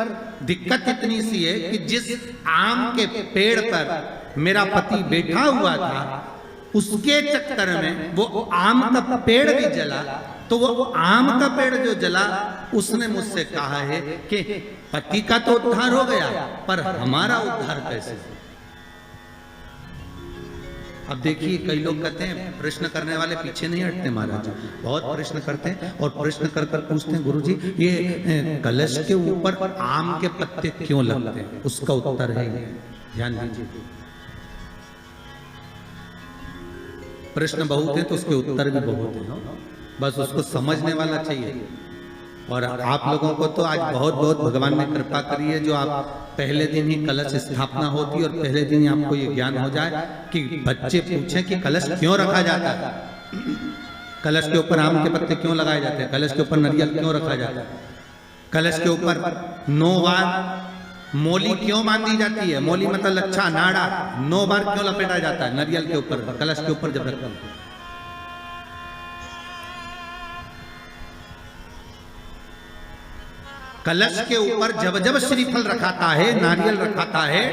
दिक्कत इतनी सी है कि जिस आम के पेड़ पर मेरा पति बैठा हुआ था, उसके चक्कर में वो आम का पेड़ भी जला। तो वो आम का पेड़ जो जला, उसने मुझसे कहा है कि पति का तो उद्धार हो गया, पर हमारा उद्धार कैसे? अब देखिए, कई लोग कहते हैं, प्रश्न करने वाले पीछे नहीं हटते महाराज, बहुत प्रश्न करते हैं और प्रश्न कर कर पूछते हैं, गुरुजी ये कलश के ऊपर आम के पत्ते क्यों लगते हैं? उसका उत्तर है, ध्यान दीजिए। प्रश्न बहुत है तो उसके उत्तर भी बहुत है, बस उसको समझने वाला चाहिए। और आप लोगों को तो आज बहुत बहुत भगवान ने कृपा करी है, जो आप पहले दिन ही कलश स्थापना होती है और पहले दिन ही आपको ये ज्ञान हो जाए कि बच्चे पूछें कि कलश क्यों रखा जाता है, कलश के ऊपर आम के पत्ते क्यों लगाए जाते हैं, कलश के ऊपर नारियल क्यों रखा जाता है, कलश के ऊपर 9 बार मोली क्यों बांधी जाती है, मोली मतलब लच्छा नाड़ा 9 बार क्यों लपेटा जाता है नारियल के ऊपर, कलश के ऊपर जब रखते हैं। कलश के ऊपर जब जब श्रीफल रखाता है, नारियल रखाता है,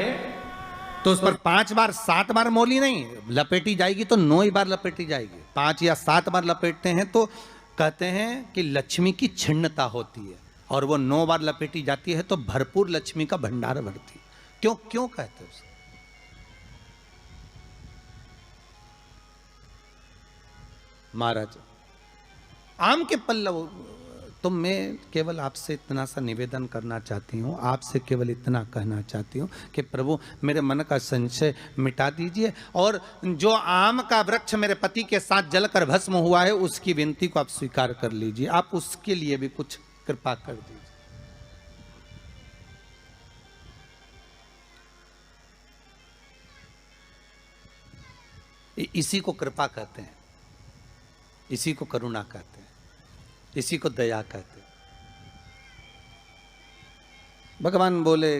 तो उस पर 5 बार 7 बार मोली नहीं लपेटी जाएगी, तो 9 ही बार लपेटी जाएगी। 5 या 7 बार लपेटते हैं तो कहते हैं कि लक्ष्मी की छिन्नता होती है, और वो 9 बार लपेटी जाती है तो भरपूर लक्ष्मी का भंडार भरती है। क्यों क्यों कहते हैं उसे? महाराज आम के पल्लव, तो मैं केवल आपसे इतना सा निवेदन करना चाहती हूँ, आपसे केवल इतना कहना चाहती हूँ कि प्रभु मेरे मन का संशय मिटा दीजिए, और जो आम का वृक्ष मेरे पति के साथ जलकर भस्म हुआ है उसकी विनती को आप स्वीकार कर लीजिए, आप उसके लिए भी कुछ कृपा कर दीजिए। इसी को कृपा कहते हैं, इसी को करुणा कहते हैं, इसी को दया कहते हैं। भगवान बोले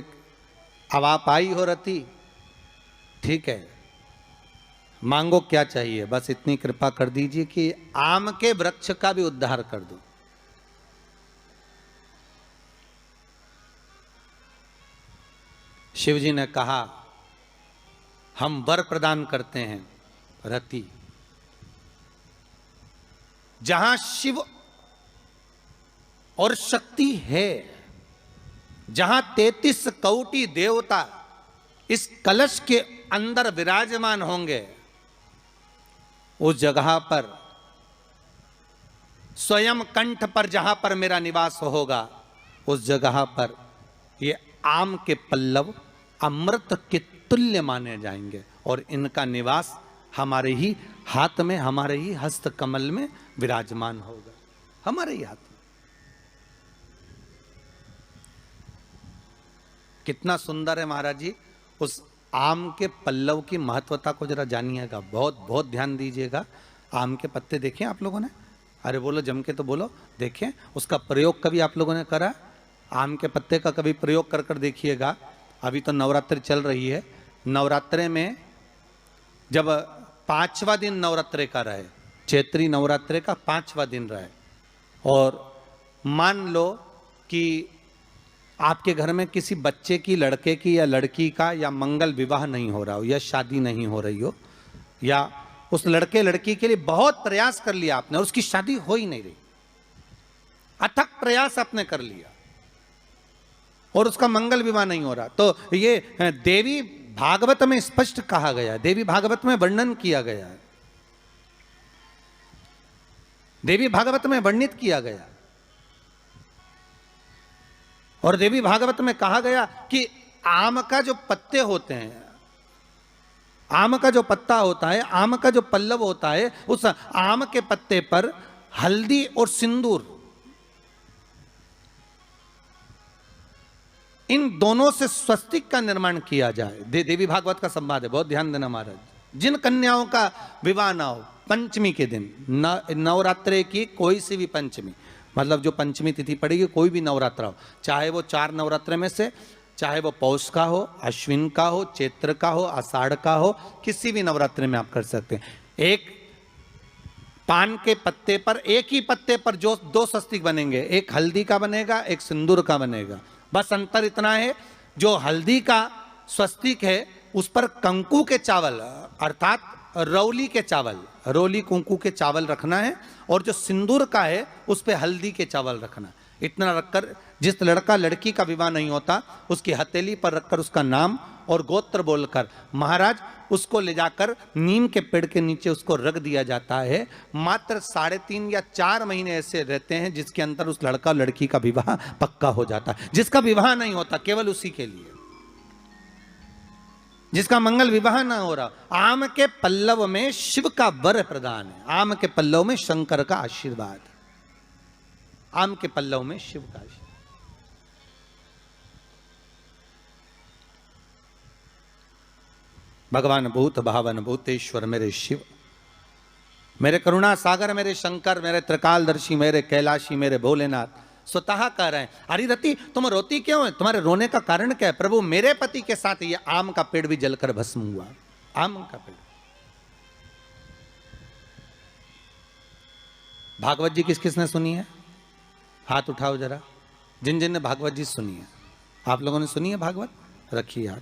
अब आप आई हो रति, ठीक है, मांगो क्या चाहिए, बस इतनी कृपा कर दीजिए कि आम के वृक्ष का भी उद्धार कर दो। शिवजी ने कहा हम वर प्रदान करते हैं रति, जहां शिव और शक्ति है, जहां 33 कोटि देवता इस कलश के अंदर विराजमान होंगे, उस जगह पर स्वयं कंठ पर जहां पर मेरा निवास होगा, उस जगह पर ये आम के पल्लव अमृत के तुल्य माने जाएंगे, और इनका निवास हमारे ही हाथ में, हमारे ही हस्त कमल में विराजमान होगा, हमारे ही हाथ में। कितना सुंदर है महाराज जी। उस आम के पल्लव की महत्वता को जरा जानिएगा, बहुत बहुत ध्यान दीजिएगा। आम के पत्ते देखें आप लोगों ने, अरे बोलो जम के तो बोलो, देखें उसका प्रयोग कभी आप लोगों ने करा? आम के पत्ते का कभी प्रयोग कर कर देखिएगा। अभी तो नवरात्रि चल रही है, नवरात्रे में जब 5वां दिन नवरात्रे का रहे, चैत्री नवरात्रे का 5वां दिन रहे, और मान लो कि आपके घर में किसी बच्चे की, लड़के की या लड़की का या मंगल विवाह नहीं हो रहा हो, या शादी नहीं हो रही हो, या उस लड़के लड़की के लिए बहुत प्रयास कर लिया आपने और उसकी शादी हो ही नहीं रही, अथक प्रयास आपने कर लिया और उसका मंगल विवाह नहीं हो रहा, तो ये देवी भागवत में स्पष्ट कहा गया है, देवी भागवत में वर्णन किया गया है, देवी भागवत में वर्णित किया गया, और देवी भागवत में कहा गया कि आम का जो पत्ते होते हैं, आम का जो पत्ता होता है, आम का जो पल्लव होता है, उस आम के पत्ते पर हल्दी और सिंदूर, इन दोनों से स्वस्तिक का निर्माण किया जाए। देवी भागवत का संवाद है, बहुत ध्यान देना महाराज। जिन कन्याओं का विवाह ना हो पंचमी के दिन, नवरात्रे की कोई सी भी पंचमी, मतलब जो पंचमी तिथि पड़ेगी, कोई भी नवरात्रा हो, चाहे वो 4 नवरात्रे में से, चाहे वो पौष का हो, अश्विन का हो, चैत्र का हो, आषाढ़ का हो, किसी भी नवरात्रे में आप कर सकते हैं। एक पान के पत्ते पर, एक ही पत्ते पर जो 2 स्वस्तिक बनेंगे, एक हल्दी का बनेगा, एक सिंदूर का बनेगा। बस अंतर इतना है, जो हल्दी का स्वस्तिक है उस पर कंकु के चावल अर्थात रौली के चावल, रौली कुंकू के चावल रखना है, और जो सिंदूर का है उस पे हल्दी के चावल रखना। इतना रखकर जिस लड़का लड़की का विवाह नहीं होता उसकी हथेली पर रखकर उसका नाम और गोत्र बोलकर महाराज उसको ले जाकर नीम के पेड़ के नीचे उसको रख दिया जाता है। मात्र 3.5 या 4 महीने ऐसे रहते हैं जिसके अंदर उस लड़का लड़की का विवाह पक्का हो जाता है। जिसका विवाह नहीं होता केवल उसी के लिए, जिसका मंगल विवाह ना हो रहा, आम के पल्लव में शिव का वर प्रदान है, आम के पल्लव में शंकर का आशीर्वाद। आम के पल्लव में शिव का शिव। भगवान भूत भावन भूतेश्वर मेरे शिव, मेरे करुणा सागर मेरे शंकर, मेरे त्रिकालदर्शी मेरे कैलाशी मेरे भोलेनाथ स्वतः कह रहे हैं, हरिरति तुम रोती क्यों है, तुम्हारे रोने का कारण क्या है? प्रभु मेरे पति के साथ ये आम का पेड़ भी जलकर भस्म हुआ। आम का पेड़। भागवत जी किस किसने सुनी है? हाथ उठाओ जरा, जिन जिन ने भागवत जी सुनी है। आप लोगों ने सुनी है भागवत? रखिए हाथ।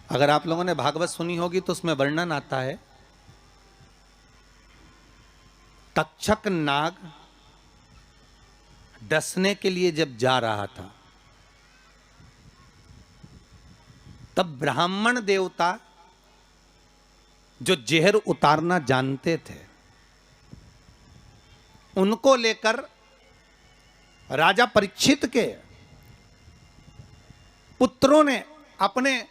अगर आप लोगों ने भागवत सुनी होगी तो उसमें वर्णन आता है, तक्षक नाग डसने के लिए जब जा रहा था तब ब्राह्मण देवता जो जहर उतारना जानते थे उनको लेकर राजा परीक्षित के पुत्रों ने अपने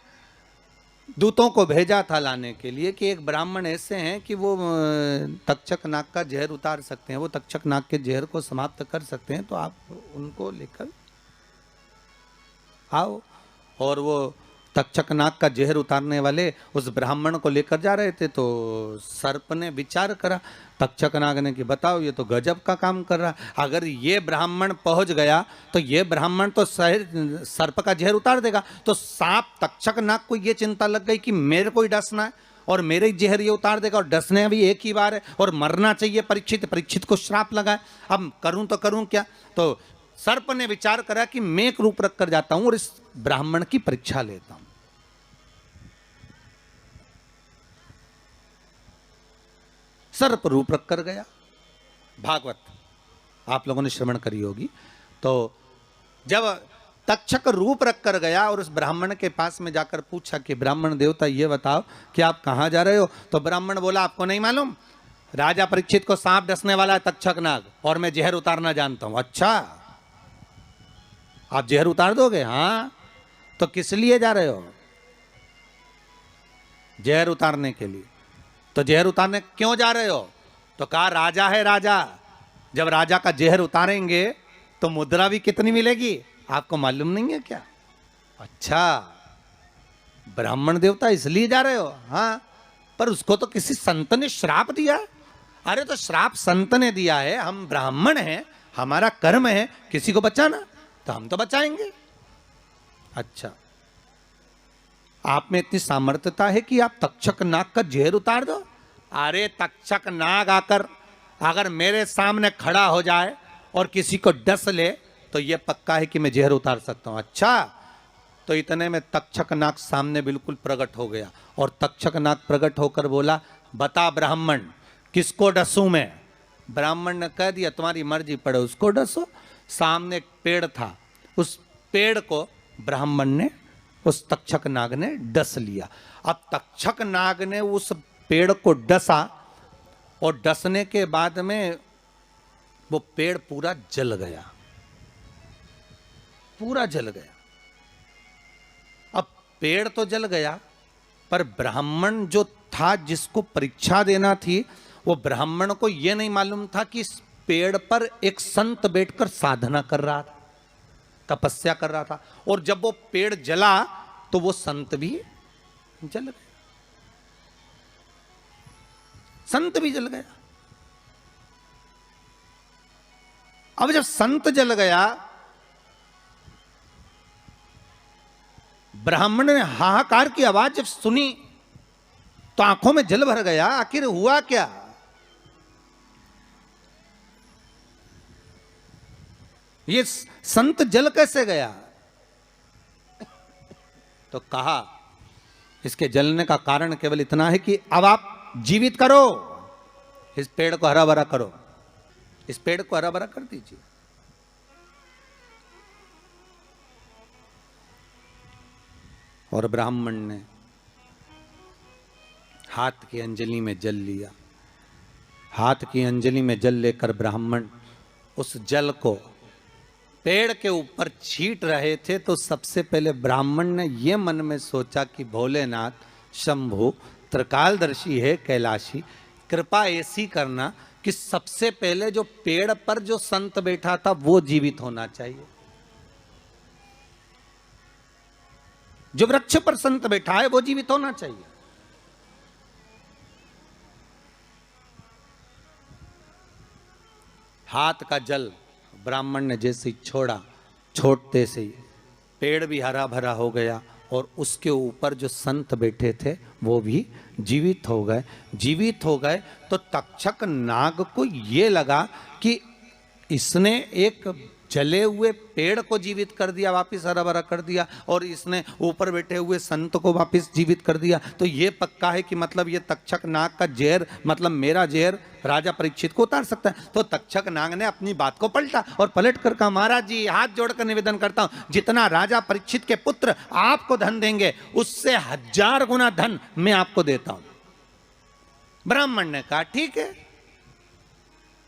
दूतों को भेजा था लाने के लिए कि एक ब्राह्मण ऐसे हैं कि वो तक्षक नाग का जहर उतार सकते हैं, वो तक्षक नाग के जहर को समाप्त कर सकते हैं, तो आप उनको लेकर आओ। और वो तक्षक नाग का जहर उतारने वाले उस ब्राह्मण को लेकर जा रहे थे। तो सर्प ने विचार करा, तक्षक नाग ने कि बताओ ये तो गजब का काम कर रहा, अगर ये ब्राह्मण पहुंच गया तो ये ब्राह्मण तो सर्प का जहर उतार देगा। तो सांप तक्षक नाग को ये चिंता लग गई कि मेरे को ही डसना है और मेरे ही जहर ये उतार देगा, और डसने भी एक ही बार है और मरना चाहिए परीक्षित। परीक्षित को श्राप लगा, अब करूं तो करूं क्या? तो सर्प ने विचार करा कि मैं एक रूप रख कर जाता हूं और इस ब्राह्मण की परीक्षा लेता हूं। सर्प रूप रख कर गया। भागवत आप लोगों ने श्रवण करी होगी। तो जब तक्षक रूप रख कर गया और उस ब्राह्मण के पास में जाकर पूछा कि ब्राह्मण देवता ये बताओ कि आप कहां जा रहे हो? तो ब्राह्मण बोला आपको नहीं मालूम, राजा परीक्षित को सांप डसने वाला है तक्षक नाग, और मैं जहर उतारना जानता हूं। अच्छा, आप जहर उतार दोगे? हाँ। तो किस लिए जा रहे हो? जहर उतारने के लिए। तो जहर उतारने क्यों जा रहे हो? तो कहा राजा है राजा, जब राजा का जहर उतारेंगे तो मुद्रा भी कितनी मिलेगी, आपको मालूम नहीं है क्या? अच्छा, ब्राह्मण देवता इसलिए जा रहे हो? हाँ। पर उसको तो किसी संत ने श्राप दिया। अरे तो श्राप संत ने दिया है, हम ब्राह्मण हैं, हमारा कर्म है किसी को बचाना, तो हम तो बचाएंगे। अच्छा, आप में इतनी सामर्थ्यता है कि आप तक्षक नाग का जहर उतार दो? अरे तक्षक नाग आकर अगर मेरे सामने खड़ा हो जाए और किसी को डस ले तो यह पक्का है कि मैं जहर उतार सकता हूं। अच्छा, तो इतने में तक्षक नाग सामने बिल्कुल प्रकट हो गया और तक्षक नाग प्रकट होकर बोला, बता ब्राह्मण किसको डसूं मैं? ब्राह्मण ने कह दिया तुम्हारी मर्जी पड़े, उसको डसो। सामने एक पेड़ था, उस पेड़ को ब्राह्मण ने, उस तक्षक नाग ने डस लिया। अब तक्षक नाग ने उस पेड़ को डसा और डसने के बाद में वो पेड़ पूरा जल गया, पूरा जल गया। अब पेड़ तो जल गया, पर ब्राह्मण जो था जिसको परीक्षा देना थी, वो ब्राह्मण को यह नहीं मालूम था कि इस पेड़ पर एक संत बैठकर साधना कर रहा था, तपस्या कर रहा था। और जब वो पेड़ जला तो वो संत भी जल गया, संत भी जल गया। अब जब संत जल गया, ब्राह्मण ने हाहाकार की आवाज जब सुनी तो आंखों में जल भर गया। आखिर हुआ क्या? ये संत जल कैसे गया? तो कहा इसके जलने का कारण केवल इतना है कि अब आप जीवित करो, इस पेड़ को हरा भरा करो, इस पेड़ को हरा भरा कर दीजिए। और ब्राह्मण ने हाथ की अंजलि में जल लिया। हाथ की अंजलि में जल लेकर ब्राह्मण उस जल को पेड़ के ऊपर छींट रहे थे। तो सबसे पहले ब्राह्मण ने यह मन में सोचा कि भोलेनाथ शंभु त्रिकालदर्शी है, कैलाशी, कृपा ऐसी करना कि सबसे पहले जो पेड़ पर जो संत बैठा था वो जीवित होना चाहिए। जो वृक्ष पर संत बैठा है वो जीवित होना चाहिए। हाथ का जल ब्राह्मण ने जैसे ही छोड़ा, छोड़ते से ही पेड़ भी हरा भरा हो गया और उसके ऊपर जो संत बैठे थे वो भी जीवित हो गए। जीवित हो गए तो तक्षक नाग को ये लगा कि इसने एक जले हुए पेड़ को जीवित कर दिया, वापिस हरा भरा कर दिया, और इसने ऊपर बैठे हुए संत को वापिस जीवित कर दिया। तो ये पक्का है कि मतलब ये तक्षक नाग का जहर, मतलब मेरा जहर राजा परीक्षित को उतार सकता है। तो तक्षक नाग ने अपनी बात को पलटा और पलट कर कहा, महाराज जी हाथ जोड़कर निवेदन करता हूं, जितना राजा परीक्षित के पुत्र आपको धन देंगे उससे 1000 गुना धन मैं आपको देता हूं। ब्राह्मण ने कहा ठीक है,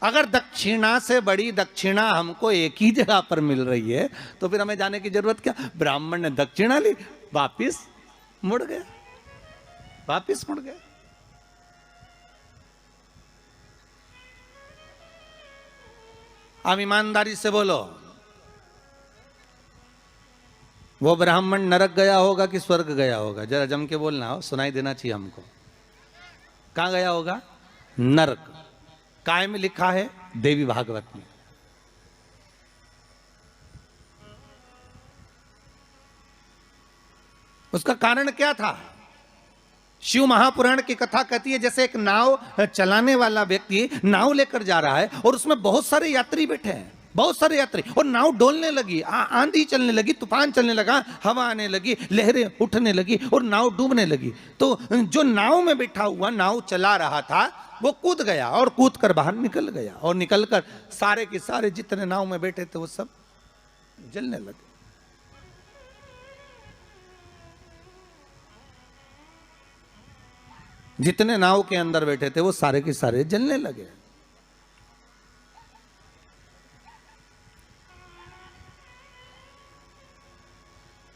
अगर दक्षिणा से बड़ी दक्षिणा हमको एक ही जगह पर मिल रही है तो फिर हमें जाने की जरूरत क्या। ब्राह्मण ने दक्षिणा ली, वापिस मुड़ गया, वापिस मुड़ गया। अब ईमानदारी से बोलो, वो ब्राह्मण नरक गया होगा कि स्वर्ग गया होगा? जरा जम के बोलना हो, सुनाई देना चाहिए हमको। कहां गया होगा? नरक। काय में लिखा है? देवी भागवत में। उसका कारण क्या था? शिव महापुराण की कथा कहती है जैसे एक नाव चलाने वाला व्यक्ति नाव लेकर जा रहा है और उसमें बहुत सारे यात्री बैठे हैं, बहुत सारे यात्री, और नाव डोलने लगी, आंधी चलने लगी, तूफान चलने लगा, हवा आने लगी, लहरें उठने लगी और नाव डूबने लगी। तो जो नाव में बैठा हुआ नाव चला रहा था वो कूद गया और कूद कर बाहर निकल गया, और निकलकर सारे के सारे जितने नाव में बैठे थे वो सब जलने लगे। जितने नाव के अंदर बैठे थे वो सारे के सारे जलने लगे।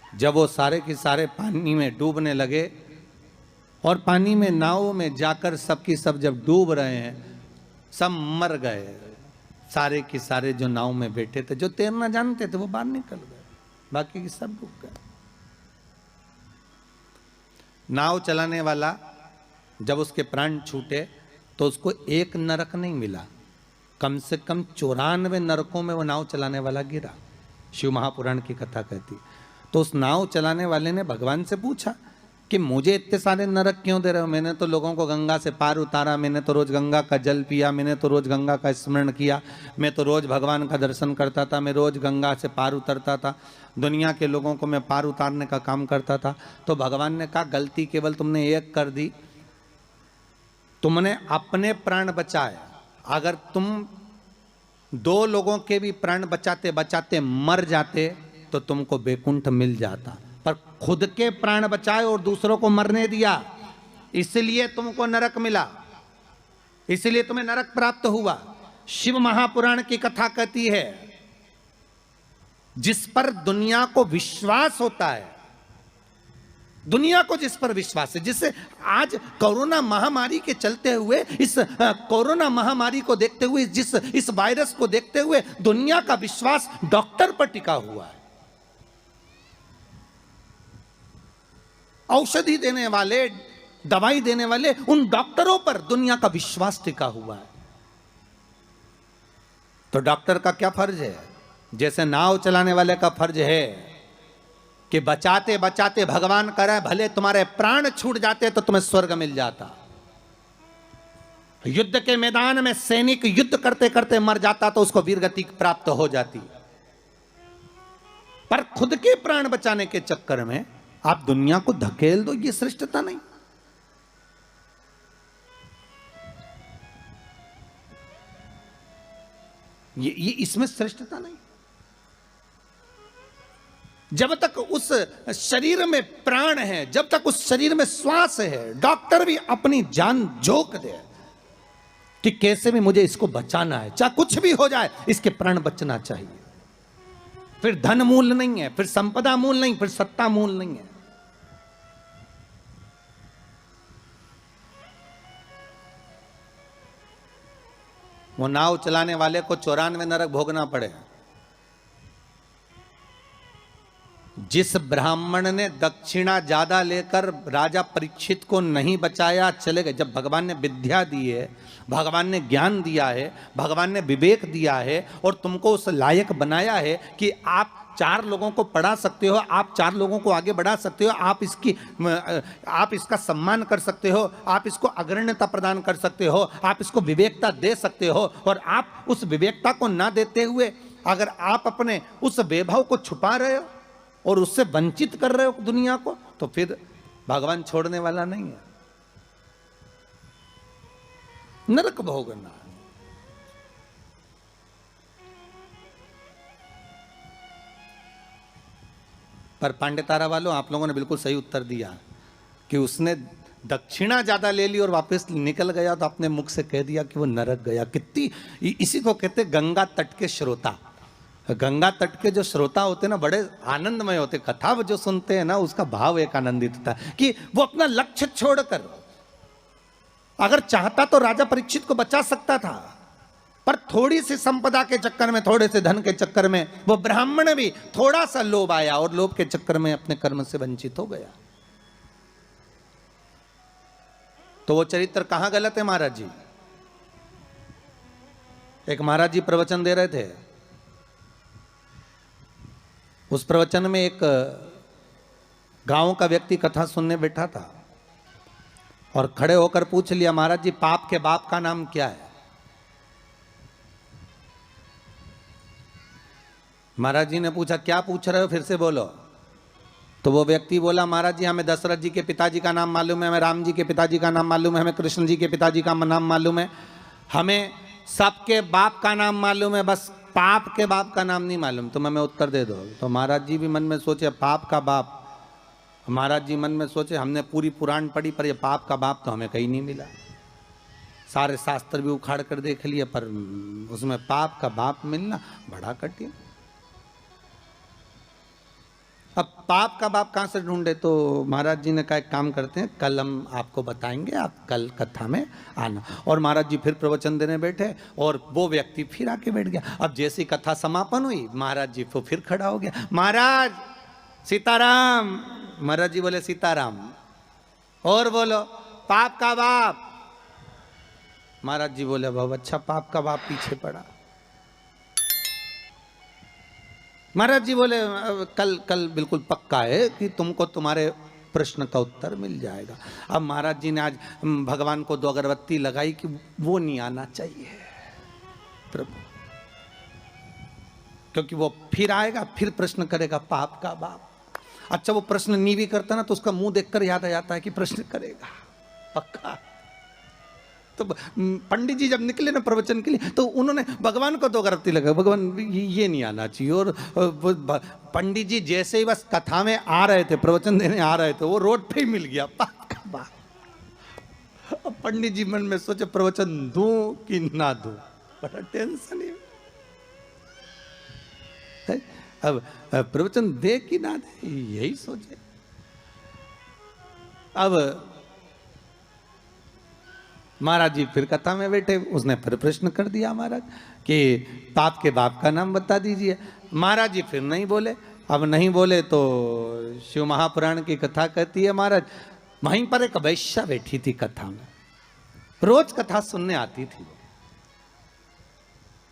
जब वो सारे के सारे पानी में डूबने लगे और पानी में नाव में जाकर सबकी सब जब डूब रहे हैं, सब मर गए। सारे के सारे जो नाव में बैठे थे, जो तैरना जानते थे वो बाहर निकल गए, बाकी के सब डूब गए। नाव चलाने वाला जब उसके प्राण छूटे तो उसको एक नरक नहीं मिला, कम से कम 94 नरकों में वो नाव चलाने वाला गिरा। शिव महापुराण की कथा कहती। तो उस नाव चलाने वाले ने भगवान से पूछा कि मुझे इतने सारे नरक क्यों दे रहे हो? मैंने तो लोगों को गंगा से पार उतारा, मैंने तो रोज गंगा का जल पिया, मैंने तो रोज गंगा का स्मरण किया, मैं तो रोज भगवान का दर्शन करता था, मैं रोज गंगा से पार उतरता था, दुनिया के लोगों को मैं पार उतारने का काम करता था। तो भगवान ने कहा गलती केवल तुमने एक कर दी, तुमने अपने प्राण बचाए। अगर तुम 2 लोगों के भी प्राण बचाते बचाते मर जाते तो तुमको बैकुंठ मिल जाता, पर खुद के प्राण बचाए और दूसरों को मरने दिया, इसलिए तुमको नरक मिला, इसलिए तुम्हें नरक प्राप्त हुआ। शिव महापुराण की कथा कहती है जिस पर दुनिया को विश्वास होता है, दुनिया को जिस पर विश्वास है, जिससे आज कोरोना महामारी के चलते हुए, इस कोरोना महामारी को देखते हुए, इस वायरस को देखते हुए दुनिया का विश्वास डॉक्टर पर टिका हुआ है। औषधि देने वाले, दवाई देने वाले उन डॉक्टरों पर दुनिया का विश्वास टिका हुआ है। तो डॉक्टर का क्या फर्ज है? जैसे नाव चलाने वाले का फर्ज है कि बचाते बचाते भगवान करे भले तुम्हारे प्राण छूट जाते तो तुम्हें स्वर्ग मिल जाता। युद्ध के मैदान में सैनिक युद्ध करते करते मर जाता तो उसको वीरगति प्राप्त हो जाती, पर खुद के प्राण बचाने के चक्कर में आप दुनिया को धकेल दो, ये श्रेष्ठता नहीं। ये इसमें श्रेष्ठता नहीं। जब तक उस शरीर में प्राण है, जब तक उस शरीर में श्वास है, डॉक्टर भी अपनी जान झोंक दे कि कैसे भी मुझे इसको बचाना है, चाहे कुछ भी हो जाए इसके प्राण बचना चाहिए। फिर धन मूल नहीं है, फिर संपदा मूल नहीं, फिर सत्ता मूल नहीं है। वो नाव चलाने वाले को 94 नरक भोगना पड़े। जिस ब्राह्मण ने दक्षिणा ज्यादा लेकर राजा परीक्षित को नहीं बचाया, चले गए। जब भगवान ने विद्या दी है, भगवान ने ज्ञान दिया है, भगवान ने विवेक दिया है और तुमको उस लायक बनाया है कि आप 4 लोगों को पढ़ा सकते हो, आप 4 लोगों को आगे बढ़ा सकते हो, आप इसका सम्मान कर सकते हो, आप इसको अग्रण्यता प्रदान कर सकते हो, आप इसको विवेकता दे सकते हो। और आप उस विवेकता को ना देते हुए अगर आप अपने उस वैभव को छुपा रहे हो और उससे वंचित कर रहे हो दुनिया को, तो फिर भगवान छोड़ने वाला नहीं है। नरक भोगना। पर पांडेतारा वालों, आप लोगों ने बिल्कुल सही उत्तर दिया कि उसने दक्षिणा ज्यादा ले ली और वापस निकल गया तो अपने मुख से कह दिया कि वो नरक गया। कितनी, इसी को कहते गंगा तट के श्रोता। गंगा तट के जो श्रोता होते हैं ना, बड़े आनंदमय होते। कथा जो सुनते हैं ना, उसका भाव एक आनंदित होता है कि वो अपना लक्ष्य छोड़कर, अगर चाहता तो राजा परीक्षित को बचा सकता था, पर थोड़ी सी संपदा के चक्कर में, थोड़े से धन के चक्कर में वो ब्राह्मण भी थोड़ा सा लोभ आया और लोभ के चक्कर में अपने कर्म से वंचित हो गया। तो वो चरित्र कहां गलत है महाराज जी? एक महाराज जी प्रवचन दे रहे थे, उस प्रवचन में एक गांव का व्यक्ति कथा सुनने बैठा था और खड़े होकर पूछ लिया, महाराज जी पाप के बाप का नाम क्या है? महाराज जी ने पूछा, क्या पूछ रहे हो, फिर से बोलो। तो वो व्यक्ति बोला, महाराज जी हमें दशरथ जी के पिताजी का नाम मालूम है, हमें राम जी के पिताजी का नाम मालूम है, हमें कृष्ण जी के पिताजी का नाम मालूम है, हमें सबके बाप का नाम मालूम है, बस पाप के बाप का नाम नहीं मालूम। तुम हमें उत्तर दे दो। तो महाराज जी भी मन में सोचे, पाप का बाप। महाराज जी मन में सोचे, हमने पूरी पुराण पढ़ी पर ये पाप का बाप तो हमें कहीं नहीं मिला। सारे शास्त्र भी उखाड़ कर देख लिए पर उसमें पाप का बाप मिलना बड़ा कठिन। अब पाप का बाप कहाँ से ढूंढे? तो महाराज जी ने कहा एक काम करते हैं, कल हम आपको बताएंगे, आप कल कथा में आना। और महाराज जी फिर प्रवचन देने बैठे और वो व्यक्ति फिर आके बैठ गया। अब जैसी कथा समापन हुई, महाराज जी को फिर खड़ा हो गया, महाराज सीताराम। महाराज जी बोले सीताराम। और बोलो पाप का बाप। महाराज जी बोले बहुत अच्छा, पाप का बाप पीछे पड़ा। महाराज जी बोले कल बिल्कुल पक्का है कि तुमको तुम्हारे प्रश्न का उत्तर मिल जाएगा। अब महाराज जी ने आज भगवान को 2 अगरबत्ती लगाई कि वो नहीं आना चाहिए प्रभु, क्योंकि वो फिर आएगा, फिर प्रश्न करेगा पाप का बाप। अच्छा वो प्रश्न नहीं भी करता ना तो उसका मुंह देखकर याद आ जाता है कि प्रश्न करेगा पक्का। तो पंडित जी जब निकले ना प्रवचन के लिए तो उन्होंने भगवान को 2 अगरबत्ती लगाई, भगवान ये नहीं आना चाहिए। और पंडित जी जैसे ही बस कथा में आ रहे थे, प्रवचन देने आ रहे थे, वो रोड पे ही मिल गया पाप का बाप। अब पंडित जी मन में सोचे प्रवचन दूं कि ना दूं, बड़ा टेंशन है। अब प्रवचन दे कि ना दे यही सोचे। अब महाराज जी फिर कथा में बैठे, उसने फिर प्रश्न कर दिया महाराज कि पाप के बाप का नाम बता दीजिए। महाराज जी फिर नहीं बोले। अब नहीं बोले तो शिव महापुराण की कथा कहती है महाराज, वहीं पर एक वैश्या बैठी थी कथा में, रोज कथा सुनने आती थी।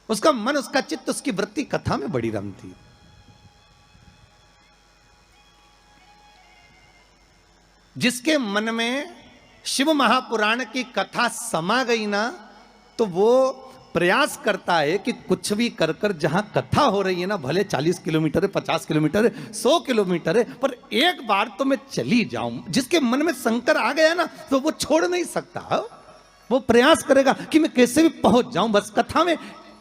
उसका मन, उसका चित्त, उसकी वृत्ति कथा में बड़ी रमती। जिसके मन में शिव महापुराण की कथा समा गई ना, तो वो प्रयास करता है कि कुछ भी कर कर जहां कथा हो रही है ना, भले 40 किलोमीटर है, 50 किलोमीटर है, 100 किलोमीटर है, पर एक बार तो मैं चली जाऊं। जिसके मन में शंकर आ गया ना तो वो छोड़ नहीं सकता। वो प्रयास करेगा कि मैं कैसे भी पहुंच जाऊं, बस कथा में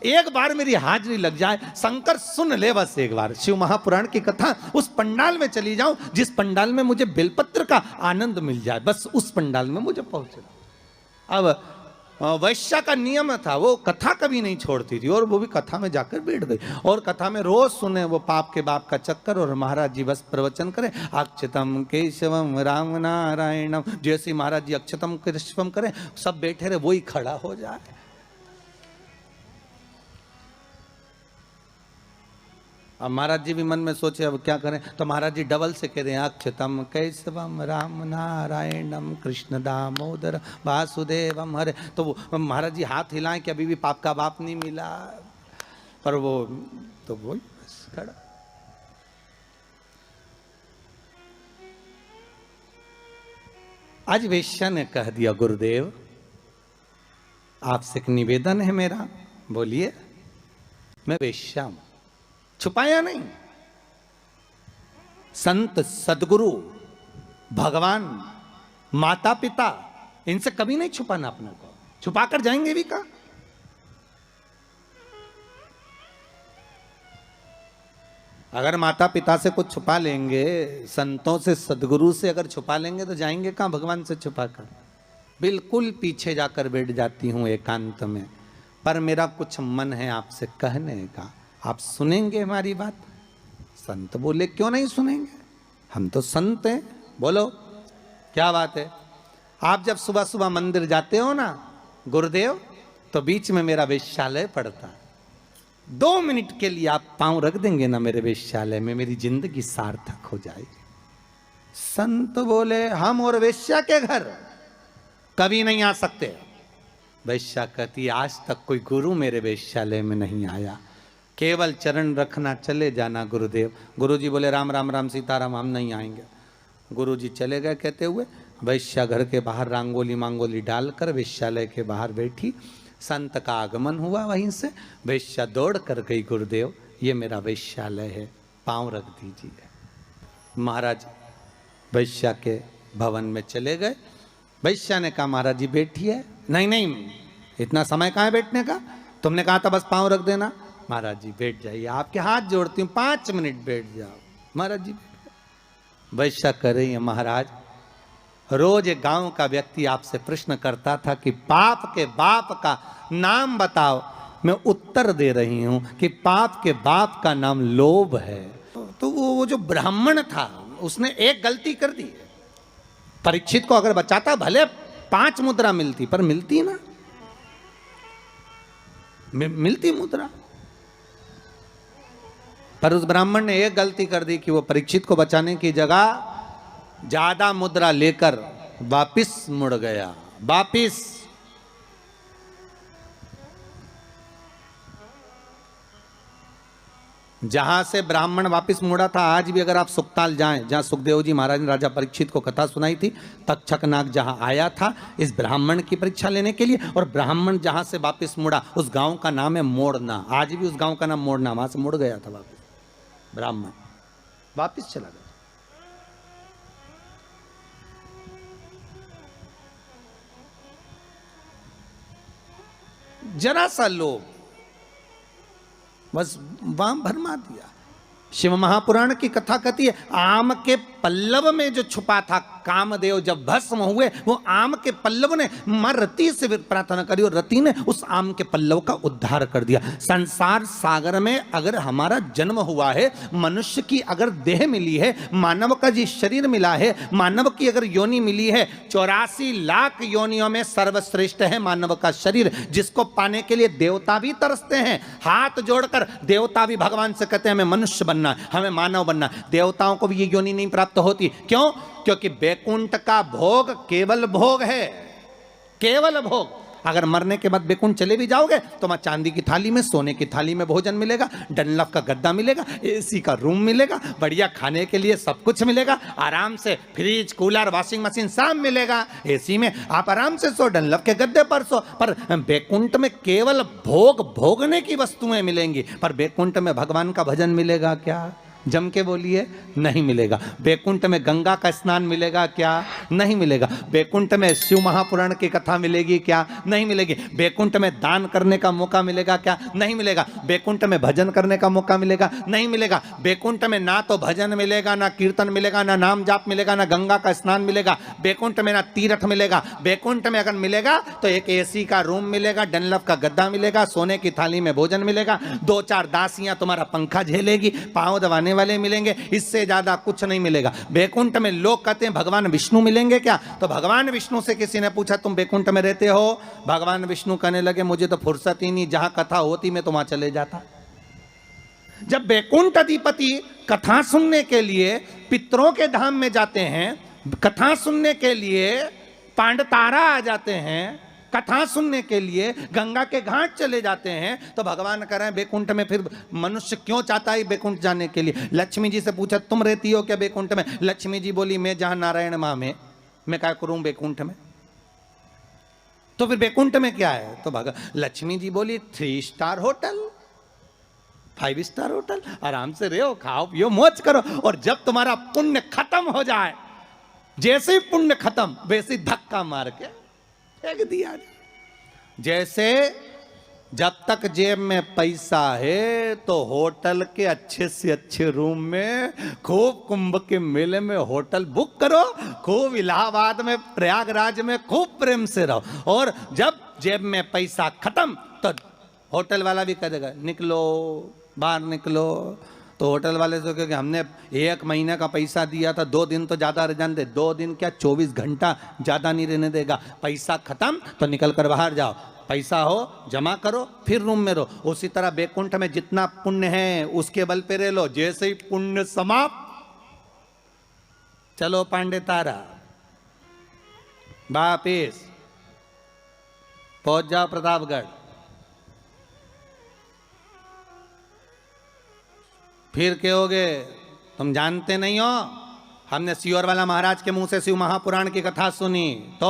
एक बार मेरी हाजिरी लग जाए, शंकर सुन ले बस एक बार शिव महापुराण की कथा, उस पंडाल में चली जाऊं जिस पंडाल में मुझे बेलपत्र का आनंद मिल जाए, बस उस पंडाल में मुझे पहुंचना। अब वैश्या का नियम था, वो कथा कभी नहीं छोड़ती थी और वो भी कथा में जाकर बैठ गई और कथा में रोज सुने वो पाप के बाप का चक्कर। और महाराज जी बस प्रवचन करें, अक्षतम केशवम राम नारायणम, जैसे महाराज जी अक्षतम केशवम करें सब बैठे रहे, वही खड़ा हो जाए। अब महाराज जी भी मन में सोचे अब क्या करें, तो महाराज जी डबल से कह रहे हैं अक्षतम कैशवम राम नारायणम कृष्ण दामोदर वासुदेवम हरे। तो वो महाराज जी हाथ हिलाएं कि अभी भी पाप का बाप नहीं मिला, पर वो तो वही बस खड़ा। आज वेश्या ने कह दिया गुरुदेव आपसे एक निवेदन है मेरा। बोलिए। मैं वेश्या हूं, छुपाया नहीं। संत सदगुरु भगवान माता पिता इनसे कभी नहीं छुपाना अपने को, छुपाकर जाएंगे भी कहां। अगर माता पिता से कुछ छुपा लेंगे, संतों से सदगुरु से अगर छुपा लेंगे तो जाएंगे कहां भगवान से छुपाकर। बिल्कुल पीछे जाकर बैठ जाती हूं एकांत में, पर मेरा कुछ मन है आपसे कहने का, आप सुनेंगे हमारी बात। संत बोले क्यों नहीं सुनेंगे, हम तो संत हैं, बोलो क्या बात है। आप जब सुबह सुबह मंदिर जाते हो ना गुरुदेव, तो बीच में मेरा वेश्यालय पड़ता, 2 मिनट के लिए आप पांव रख देंगे ना मेरे वेश्यालय में, मेरी जिंदगी सार्थक हो जाएगी। संत बोले हम और वेश्या के घर कभी नहीं आ सकते। वेश्या कहती आज तक कोई गुरु मेरे वेश्यालय में नहीं आया, केवल चरण रखना चले जाना गुरुदेव। गुरुजी बोले राम राम राम सीताराम, हम नहीं आएंगे। गुरुजी चले गए कहते हुए। वेश्या घर के बाहर रंगोली मांगोली डालकर वेश्यालय के बाहर बैठी। संत का आगमन हुआ, वहीं से वेश्या दौड़ कर गई, गुरुदेव ये मेरा वेश्यालय है, पांव रख दीजिए। महाराज वेश्या के भवन में चले गए। वेश्या ने कहा महाराज जी बैठिए। नहीं नहीं, इतना समय कहाँ है बैठने का, तुमने कहा था बस पांव रख देना। महाराज जी बैठ जाइए, आपके हाथ जोड़ती हूँ, 5 मिनट बैठ जाओ। महाराज जी वेश्या कर रही है महाराज, रोज एक गांव का व्यक्ति आपसे प्रश्न करता था कि पाप के बाप का नाम बताओ, मैं उत्तर दे रही हूं कि पाप के बाप का नाम लोभ है। तो वो जो ब्राह्मण था उसने एक गलती कर दी। परीक्षित को अगर बचाता भले 5 मुद्रा मिलती, पर मिलती ना, मिलती मुद्रा। पर उस ब्राह्मण ने एक गलती कर दी कि वो परीक्षित को बचाने की जगह ज्यादा मुद्रा लेकर वापिस मुड़ गया। वापिस जहां से ब्राह्मण वापिस मुड़ा था, आज भी अगर आप सुखताल जाएं, जहां सुखदेव जी महाराज ने राजा परीक्षित को कथा सुनाई थी, तक्षक नाग जहां आया था इस ब्राह्मण की परीक्षा लेने के लिए, और ब्राह्मण जहां से वापिस मुड़ा उस गांव का नाम है मोड़ना। आज भी उस गांव का नाम मोड़ना, वहां से मुड़ गया था वापिस ब्राह्मण, वापिस चला गया। जरा सा लोभ बस वाम भरमा दिया। शिव महापुराण की कथा कहती है आम के पल्लव में जो छुपा था कामदेव, जब भस्म हुए वो आम के पल्लव ने मां रति से प्रार्थना करी और रति ने उस आम के पल्लव का उद्धार कर दिया। संसार सागर में अगर हमारा जन्म हुआ है, मनुष्य की अगर देह मिली है, मानव का जी शरीर मिला है, मानव की अगर योनि मिली है, 84 लाख योनियों में सर्वश्रेष्ठ है मानव का शरीर, जिसको पाने के लिए देवता भी तरसते हैं। हाथ जोड़कर देवता भी भगवान से कहते हैं हमें मनुष्य बनना, हमें मानव बनना। देवताओं को भी ये योनि नहीं प्राप्त होती। क्यों? क्योंकि बैकुंठ का भोग केवल भोग है, केवल भोग। अगर मरने के बाद बैकुंठ चले भी जाओगे तो वहां चांदी की थाली में, सोने की थाली में भोजन मिलेगा, डनलफ का गद्दा मिलेगा, एसी का रूम मिलेगा, बढ़िया खाने के लिए सब कुछ मिलेगा, आराम से फ्रिज कूलर वॉशिंग मशीन सब मिलेगा। एसी में आप आराम से सो, डनलफ के गद्दे पर सो। पर बैकुंठ में केवल भोग भोगने की वस्तुएं मिलेंगी। पर बैकुंठ में भगवान का भजन मिलेगा क्या? जम के बोलिए, नहीं मिलेगा। बैकुंठ में गंगा का स्नान मिलेगा क्या? नहीं मिलेगा। बैकुंठ में शिव महापुराण की कथा मिलेगी क्या? नहीं मिलेगी। बैकुंठ में दान करने का मौका मिलेगा क्या? नहीं मिलेगा। बैकुंठ में भजन करने का मौका मिलेगा? नहीं मिलेगा। बैकुंठ में ना तो भजन मिलेगा, ना कीर्तन मिलेगा, ना नाम जाप मिलेगा, ना गंगा का स्नान मिलेगा। बैकुंठ में ना तीर्थ मिलेगा। बैकुंठ में अगर मिलेगा तो एक एसी का रूम मिलेगा, डनलफ का गद्दा मिलेगा, सोने की थाली में भोजन मिलेगा, 2-4 दासियां तुम्हारा पंखा झेलेगी, पांव दबाने वाले मिलेंगे, इससे ज्यादा कुछ नहीं मिलेगा। बैकुंठ में लोग कहते हैं भगवान विष्णु मिलेंगे क्या? तो भगवान विष्णु से किसी ने पूछा तुम बैकुंठ में रहते हो? भगवान विष्णु कहने लगे मुझे तो फुर्सत ही नहीं, जहां कथा होती मैं तो वहां चले जाता। जब वैकुंठ अधिपति कथा सुनने के लिए पितरों के धाम में जाते हैं, कथा सुनने के लिए पांडतारा आ जाते हैं, कथा सुनने के लिए गंगा के घाट चले जाते हैं, तो भगवान कह रहे हैं वैकुंठ में फिर मनुष्य क्यों चाहता है वैकुंठ जाने के लिए। लक्ष्मी जी से पूछा तुम रहती हो क्या वैकुंठ में? लक्ष्मी जी बोली मैं जहां नारायण मां में, मैं क्या करूं वैकुंठ में? तो फिर वैकुंठ में क्या है? तो लक्ष्मी जी बोली 3 स्टार होटल, 5 स्टार होटल, आराम से रहो, खाओ पियो, मौज करो। और जब तुम्हारा पुण्य खत्म हो जाए, जैसे ही पुण्य खत्म वैसे ही धक्का मार के फेंक दिया। जैसे जब तक जेब में पैसा है तो होटल के अच्छे से अच्छे रूम में, खूब कुंभ के मेले में होटल बुक करो, खूब इलाहाबाद में, प्रयागराज में खूब प्रेम से रहो। और जब जेब में पैसा खत्म तो होटल वाला भी कह देगा निकलो, बाहर निकलो। तो होटल वाले से क्योंकि हमने 1 महीने का पैसा दिया था, 2 दिन तो ज्यादा रह जाने दे, 2 दिन क्या 24 घंटा ज्यादा नहीं रहने देगा। पैसा खत्म तो निकल कर बाहर जाओ, पैसा हो जमा करो, फिर रूम में रहो। उसी तरह वैकुंठ में जितना पुण्य है उसके बल पे रह लो, जैसे ही पुण्य समाप्त, चलो पांडे तारा वापिस पहुंच जाओ प्रतापगढ़। फिर कहोगे तुम जानते नहीं हो, हमने सियोर वाला महाराज के मुंह से शिव महापुराण की कथा सुनी तो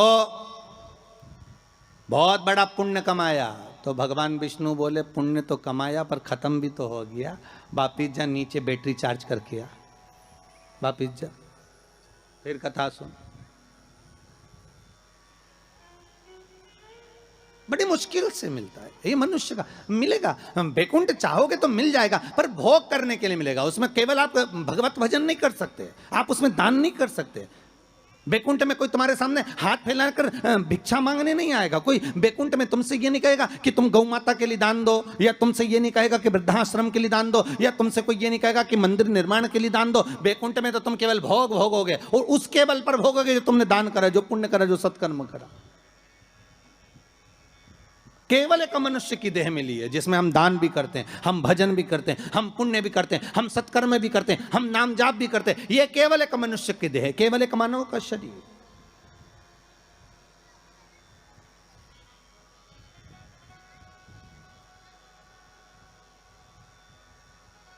बहुत बड़ा पुण्य कमाया। तो भगवान विष्णु बोले पुण्य तो कमाया पर खत्म भी तो हो गया, वापिस जा नीचे बैटरी चार्ज करके आ, वापिस जा, फिर कथा सुन। बड़ी मुश्किल से मिलता है ये मनुष्य का, मिलेगा वैकुंठ चाहोगे तो मिल जाएगा, पर भोग करने के लिए मिलेगा। उसमें केवल आप भगवत भजन नहीं कर सकते, आप उसमें दान नहीं कर सकते। वैकुंठ में कोई तुम्हारे सामने हाथ फैलाकर भिक्षा मांगने नहीं आएगा। कोई वैकुंठ में तुमसे ये नहीं कहेगा कि तुम गौ माता के लिए दान दो, या तुमसे ये नहीं कहेगा कि वृद्धाश्रम के लिए दान दो, या तुमसे कोई ये नहीं कहेगा कि मंदिर निर्माण के लिए दान दो। वैकुंठ में तो तुम केवल भोग भोगोगे, और उसके बल पर भोगोगे जो तुमने दान करा, जो पुण्य करा, जो सत्कर्म करा। केवल एक मनुष्य की देह मिली है जिसमें हम दान भी करते हैं, हम भजन भी करते हैं, हम पुण्य भी करते हैं, हम सत्कर्म भी करते हैं, हम नाम जाप भी करते हैं। यह केवल एक मनुष्य की देह है, केवल एक मानव का शरीर।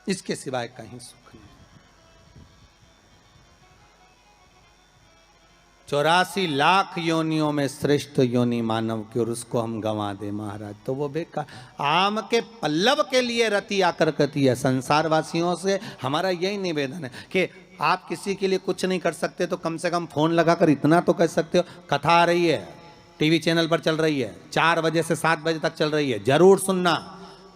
इसके सिवाय कहीं सुख नहीं। 84 लाख योनियों में श्रेष्ठ योनि मानव की, और उसको हम गंवा दे महाराज तो वो बेकार। आम के पल्लव के लिए रति आकर कहती है। संसार वासियों से हमारा यही निवेदन है कि आप किसी के लिए कुछ नहीं कर सकते तो कम से कम फोन लगाकर इतना तो कह सकते हो, कथा आ रही है, टीवी चैनल पर चल रही है, 4 बजे से 7 बजे तक चल रही है, जरूर सुनना।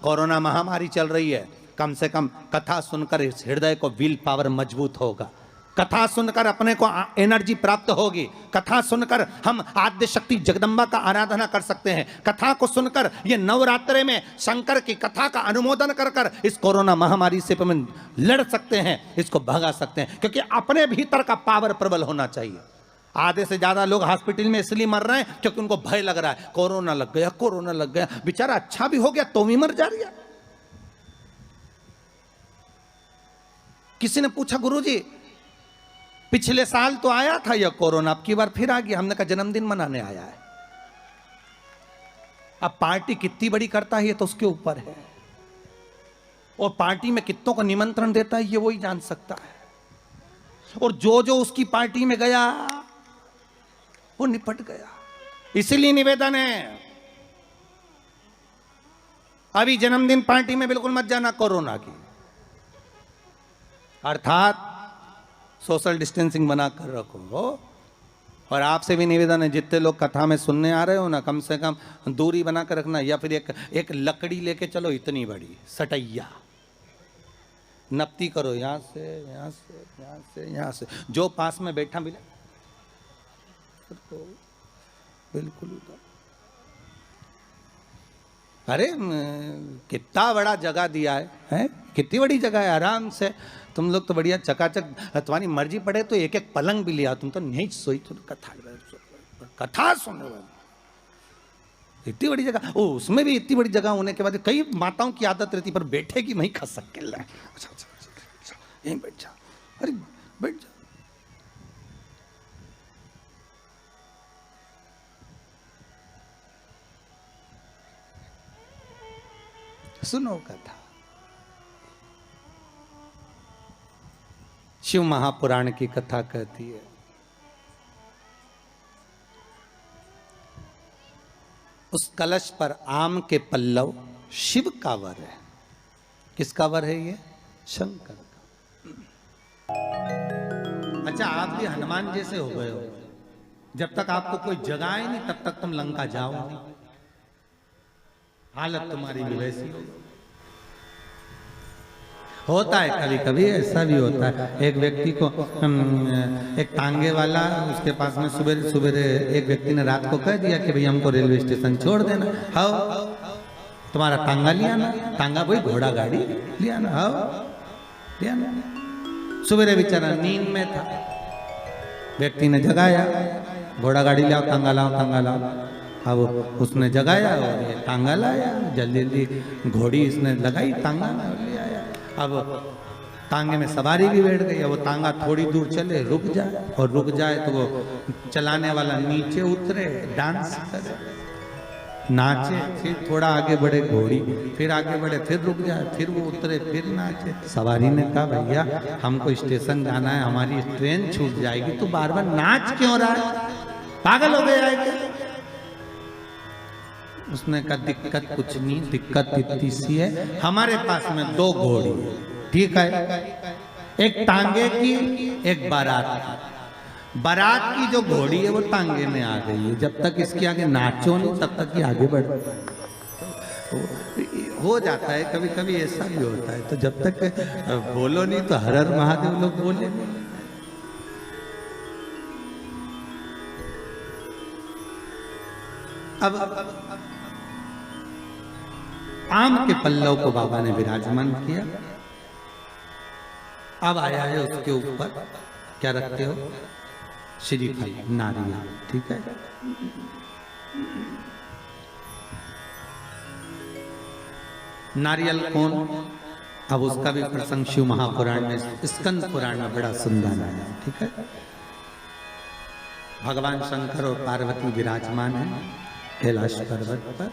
कोरोना महामारी चल रही है, कम से कम कथा सुनकर इस हृदय को विल पावर मजबूत होगा, कथा सुनकर अपने को एनर्जी प्राप्त होगी, कथा सुनकर हम आद्य शक्ति जगदम्बा का आराधना कर सकते हैं, कथा को सुनकर ये नवरात्रे में शंकर की कथा का अनुमोदन कर कर इस कोरोना महामारी से हम लड़ सकते हैं, इसको भगा सकते हैं। क्योंकि अपने भीतर का पावर प्रबल होना चाहिए। आधे से ज्यादा लोग हॉस्पिटल में इसलिए मर रहे हैं क्योंकि उनको भय लग रहा है, कोरोना लग गया, कोरोना लग गया। बेचारा अच्छा भी हो गया तो भी मर जा रही है। किसी ने पूछा गुरुजी पिछले साल तो आया था यह कोरोना, अब की बार फिर आ गया। हमने कहा जन्मदिन मनाने आया है। अब पार्टी कितनी बड़ी करता है ये तो उसके ऊपर है, और पार्टी में कितनों को निमंत्रण देता है ये वही जान सकता है। और जो जो उसकी पार्टी में गया वो निपट गया। इसीलिए निवेदन है अभी जन्मदिन पार्टी में बिल्कुल मत जाना कोरोना की, अर्थात सोशल डिस्टेंसिंग बनाकर रखो। और आपसे भी निवेदन है जितने लोग कथा में सुनने आ रहे हो ना, कम से कम दूरी बनाकर रखना, या फिर एक लकड़ी लेके चलो इतनी बड़ी सटैया, नपती करो यहाँ से यहाँ से यहाँ से यहाँ से, जो पास में बैठा मिले बिल्कुल उधर। अरे कितना बड़ा जगह दिया है? कितनी बड़ी जगह है, आराम से तुम लोग तो बढ़िया चकाचक, तुम्हारी मर्जी पड़े तो एक एक पलंग भी लिया, तुम तो नहीं सोई तो कथा सुन रहे। इतनी बड़ी जगह, ओ उसमें भी इतनी बड़ी जगह होने के बाद कई माताओं की आदत रहती पर बैठे की वहीं खसक के लाए, अच्छा यहीं बैठ जा, अरे बैठ जा। सुनो कथा। शिव महापुराण की कथा कहती है, उस कलश पर आम के पल्लव शिव का वर है। किसका वर है ये? शंकर का। अच्छा, आप भी हनुमान जैसे हो गए हो, जब तक आपको कोई जगाए नहीं तब तक तुम लंका जाओ नहीं। हालत तुम्हारी भी वैसी होता है। कभी कभी ऐसा भी होता है, एक व्यक्ति को एक टांगे वाला, उसके पास में सुबह सुबह एक व्यक्ति ने रात को कह दिया कि भाई हमको रेलवे स्टेशन छोड़ देना। हाउ तुम्हारा टांगा लिया ना, टांगा भाई घोड़ा गाड़ी लिया ना, हाउ लिया ना। सुबह बेचारा नींद में था, व्यक्ति ने जगाया, घोड़ा गाड़ी लाओ, टांगा लाओ, टांगा लाओ। अब उसने जगाया और ये टांगा लाया, जल्दी जल्दी घोड़ी इसने लगाई टांगा में और ले आया। अब टांगे में सवारी भी बैठ गई। अब वो टांगा थोड़ी दूर चले, रुक जाए, और रुक जाए तो वो चलाने वाला नीचे उतरे, डांस करे, नाचे, फिर थोड़ा आगे बढ़े घोड़ी, फिर आगे बढ़े, फिर रुक जाए, फिर वो उतरे, फिर नाचे। सवारी ने कहा भैया हमको स्टेशन जाना है, हमारी ट्रेन छूट जाएगी, तो बार बार नाच क्यों रहा है, पागल हो गया है क्या? उसने कहा दिक्कत कुछ नहीं, दिक्कत इतनी सी है, हमारे पास में दो घोड़ी, ठीक है, एक टांगे की, एक बारात की। बारात की जो घोड़ी है वो टांगे में आ गई है, जब तक इसके आगे नाचो नहीं तब तक ये आगे बढ़ हो जाता है। कभी कभी ऐसा भी होता है, तो जब तक बोलो नहीं तो हर हर महादेव लोग बोले नहीं। अब आम के पल्लव को बाबा ने विराजमान किया। अब आया है उसके ऊपर क्या रखते हो? श्रीफल, नारियल, ठीक है। नारियल कौन? अब उसका भी प्रसंग शिव महापुराण में, स्कंद पुराण में बड़ा सुंदर है, ठीक है। भगवान शंकर और पार्वती विराजमान है कैलाश पर्वत पर।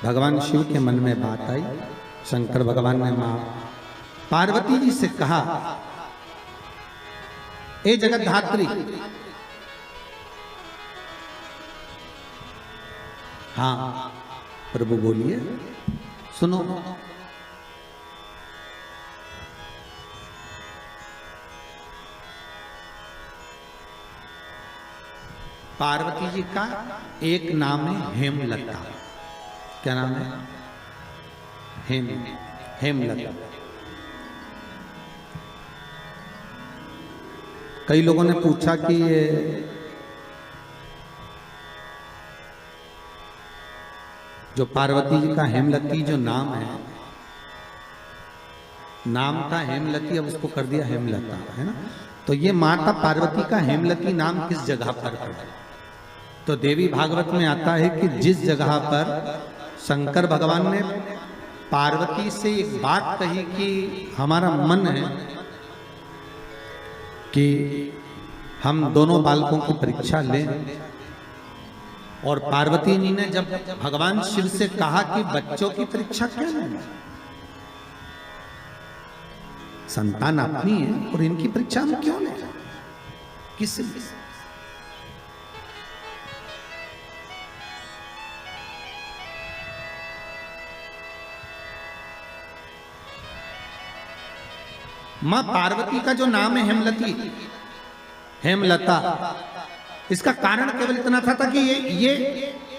भगवान शिव के मन में बात आई, शंकर भगवान ने मां पार्वती जी से कहा, ए जगत धात्री, हाँ प्रभु बोलिए, सुनो। पार्वती जी का एक नाम है हेमलता। क्या नाम है? हेमलता। कई लोगों ने पूछा कि ये जो पार्वती जी का हेमलती जो नाम है, नाम था हेमलती, अब उसको कर दिया हेमलता, है ना। तो ये माता पार्वती का हेमलती नाम किस जगह पर पड़ा? तो देवी भागवत में आता है कि जिस जगह पर शंकर भगवान ने पार्वती से एक बात कही कि हमारा मन है कि हम दोनों बालकों की परीक्षा लें, और पार्वती जी ने जब भगवान शिव से कहा कि बच्चों की परीक्षा क्या लेना, संतान अपनी है और इनकी परीक्षा हम क्यों लें, किस मां पार्वती का जो नाम है हेमलती, हेमलता, इसका कारण केवल इतना था कि ये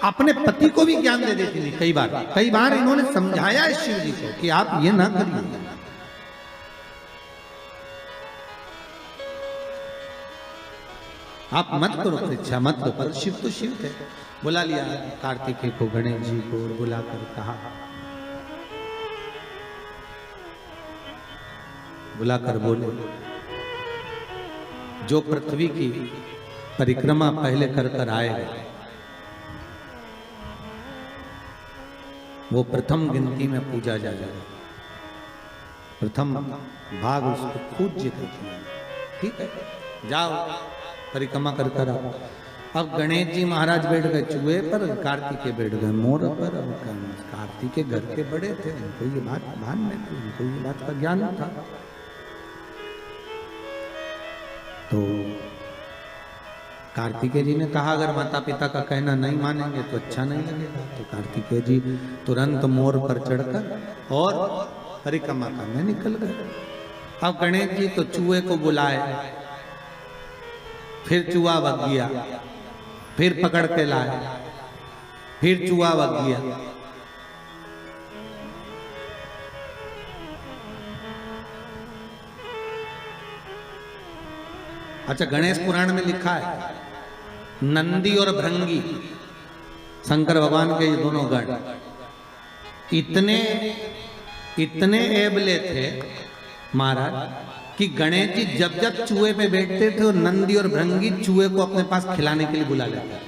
अपने पति को भी ज्ञान दे देती थी। कई बार इन्होंने समझाया है शिव जी को कि आप ये ना करिए। आप मत करो परीक्षा, मत करो, पर शिव तो शिव थे। बुला लिया कार्तिकेय को, गणेश जी को बुलाकर कहा बुलाकर बोले, जो पृथ्वी की परिक्रमा पहले कर कर आएगा वो प्रथम गिनती में पूजा जाएगा, प्रथम भाग उसको पूज्य करते हैं। ठीक है, जाओ परिक्रमा कर कर आओ। अब गणेश जी महाराज बैठ गए चूहे पर, कार्तिकेय बैठ गए मोर पर। अब कार्तिकेय घर के बड़े थे, उनको ये बात भान में थी, उनको ये बात का ज्ञान था। तो कार्तिकेय जी ने कहा अगर माता पिता का कहना नहीं मानेंगे तो अच्छा नहीं लगेगा। तो कार्तिकेय जी तुरंत मोर पर चढ़कर और परिक्रमा करने निकल गए। अब गणेश जी तो चूहे को बुलाए, फिर चूहा भग गया, फिर पकड़ के लाए, फिर चूहा भग गया। अच्छा, गणेश पुराण में लिखा है नंदी और भृंगी शंकर भगवान के ये दोनों गण इतने एबले थे महाराज कि गणेश जी जब जब चूहे पे बैठते थे और नंदी और भृंगी चूहे को अपने पास खिलाने के लिए बुला लेते थे।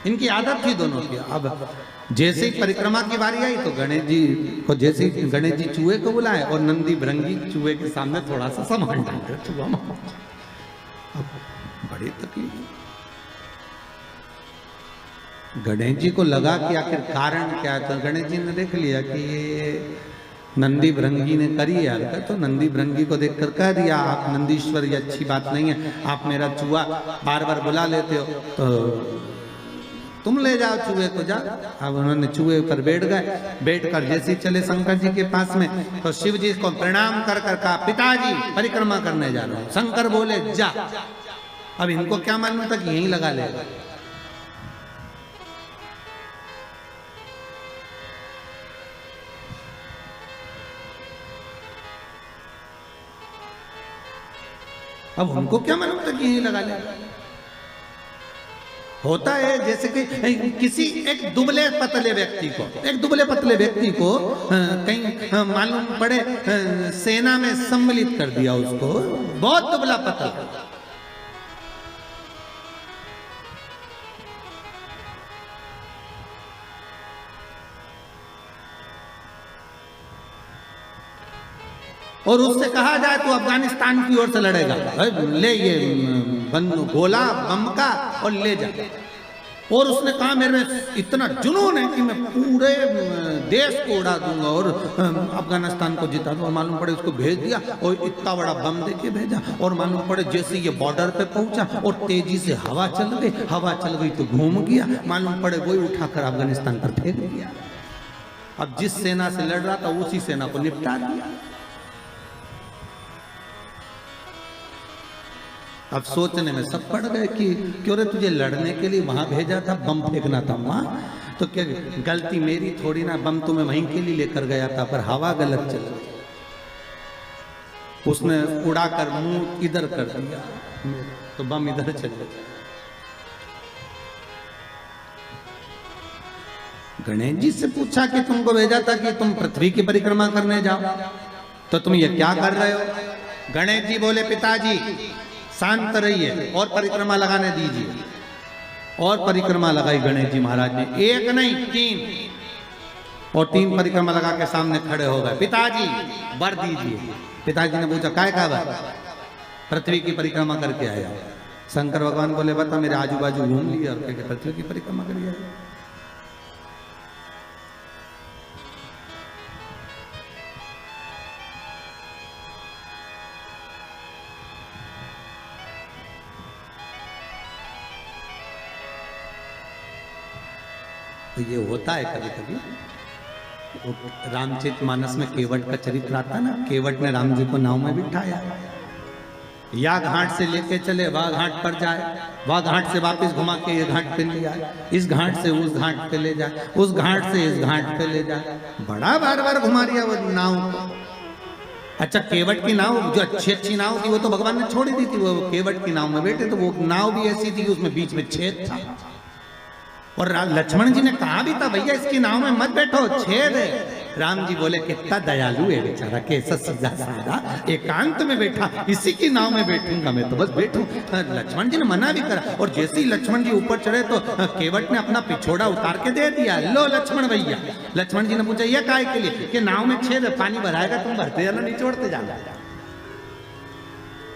इनकी आदत थी दोनों की। अब जैसे ही परिक्रमा की बारी आई तो गणेश जी को जैसे ही गणेश जी चूहे को बुलाए और नंदी भृंगी चूहे के सामने थोड़ा सा सामान डाल चूहा बड़ी तकलीफ। गणेश जी को लगा कि आखिर कारण क्या है। तो गणेश जी ने देख लिया कि ये नंदी भृंगी ने करी है हरकत, तो नंदी भृंगी को देखकर कह दिया आप नंदीश्वर ये अच्छी बात नहीं है, आप मेरा चूहा बार बार बुला लेते हो तो तुम ले जाओ चूहे को, जा। अब उन्होंने चूहे पर बैठ गए, बैठकर जैसे चले शंकर जी के पास में तो शिव जी को प्रणाम कर कर कहा पिताजी परिक्रमा करने जा रहा हूं। शंकर बोले जा। अब इनको क्या मालूम था कि यहीं लगा लेगा। अब उनको क्या मालूम था कि यहीं लगा लेगा। होता है जैसे कि किसी एक दुबले पतले व्यक्ति को कहीं मालूम पड़े सेना में सम्मिलित कर दिया, उसको बहुत दुबला पतला, और उससे कहा जाए तो अफगानिस्तान की ओर से लड़ेगा, ले ये गोला बम का और ले जा। और उसने कहा मेरे में इतना जुनून है कि मैं पूरे देश को उड़ा दूंगा और अफगानिस्तान को जिता दूंगा। मालूम पड़े उसको भेज दिया और इतना बड़ा बम देके भेजा, और मालूम पड़े जैसे ये बॉर्डर पे पहुंचा और तेजी से हवा चल गई तो घूम गया, मालूम पड़े वही उठाकर अफगानिस्तान पर फेंक दिया। अब जिस सेना से लड़ रहा था उसी सेना को निपटा दिया। अब सोचने में सब पड़ गए कि क्यों रे तुझे लड़ने के लिए वहां भेजा था, बम फेंकना था वहां, तो क्या गलती मेरी थोड़ी ना, बम तुम्हें वहीं के लिए लेकर गया था पर हवा गलत चल गई, उसने उड़ाकर मुंह इधर कर दिया तो बम इधर चल गया। गणेश जी से पूछा कि तुमको भेजा था कि तुम पृथ्वी की परिक्रमा करने जाओ, तो तुम ये क्या कर रहे हो? गणेश जी बोले पिताजी शांत रहिए और परिक्रमा लगाने दीजिए। और परिक्रमा लगाई गणेश जी महाराज ने, एक नहीं 3, और 3 परिक्रमा लगा के सामने खड़े हो गए। पिताजी वर दीजिए। पिताजी ने पूछा काय का वर? पृथ्वी की परिक्रमा करके आया। शंकर भगवान बोले बता मेरे आजू बाजू घूम लिया और क्या पृथ्वी की परिक्रमा करिए। तो ये होता है कभी कभी। रामचरितमानस में केवट का चरित्र आता ना, केवट ने राम जी को नाव में बिठाया, या घाट से लेके चले वह घाट पर जाए, वह घाट से वापस घुमा के ये घाट पे ले आए, इस घाट से उस घाट पे ले जाए, उस घाट से इस घाट पे ले जाए, बड़ा बार बार घुमा दिया वो नाव को। अच्छा, केवट की नाव जो अच्छी नाव थी वो तो भगवान ने छोड़ दी थी, वो केवट की नाव में बैठे तो वो नाव भी ऐसी थी कि उसमें बीच में छेद था। और लक्ष्मण जी ने कहा भी था भैया इसकी नाव में मत बैठो, छेद है। राम जी बोले कितना दयालु है बेचारा, कैसा सीधा साधा एकांत में बैठा, इसी की नाव में बैठूंगा मैं तो, बस बैठूं। लक्ष्मण जी ने मना भी करा, और जैसे ही लक्ष्मण जी ऊपर चढ़े तो केवट ने अपना पिछोड़ा उतार के दे दिया, लो लक्ष्मण भैया। लक्ष्मण जी ने पूछा ये काय के लिए, कि नाव में छेद है, पानी भराएगा तुम भरते जाना निचोड़ते जाना।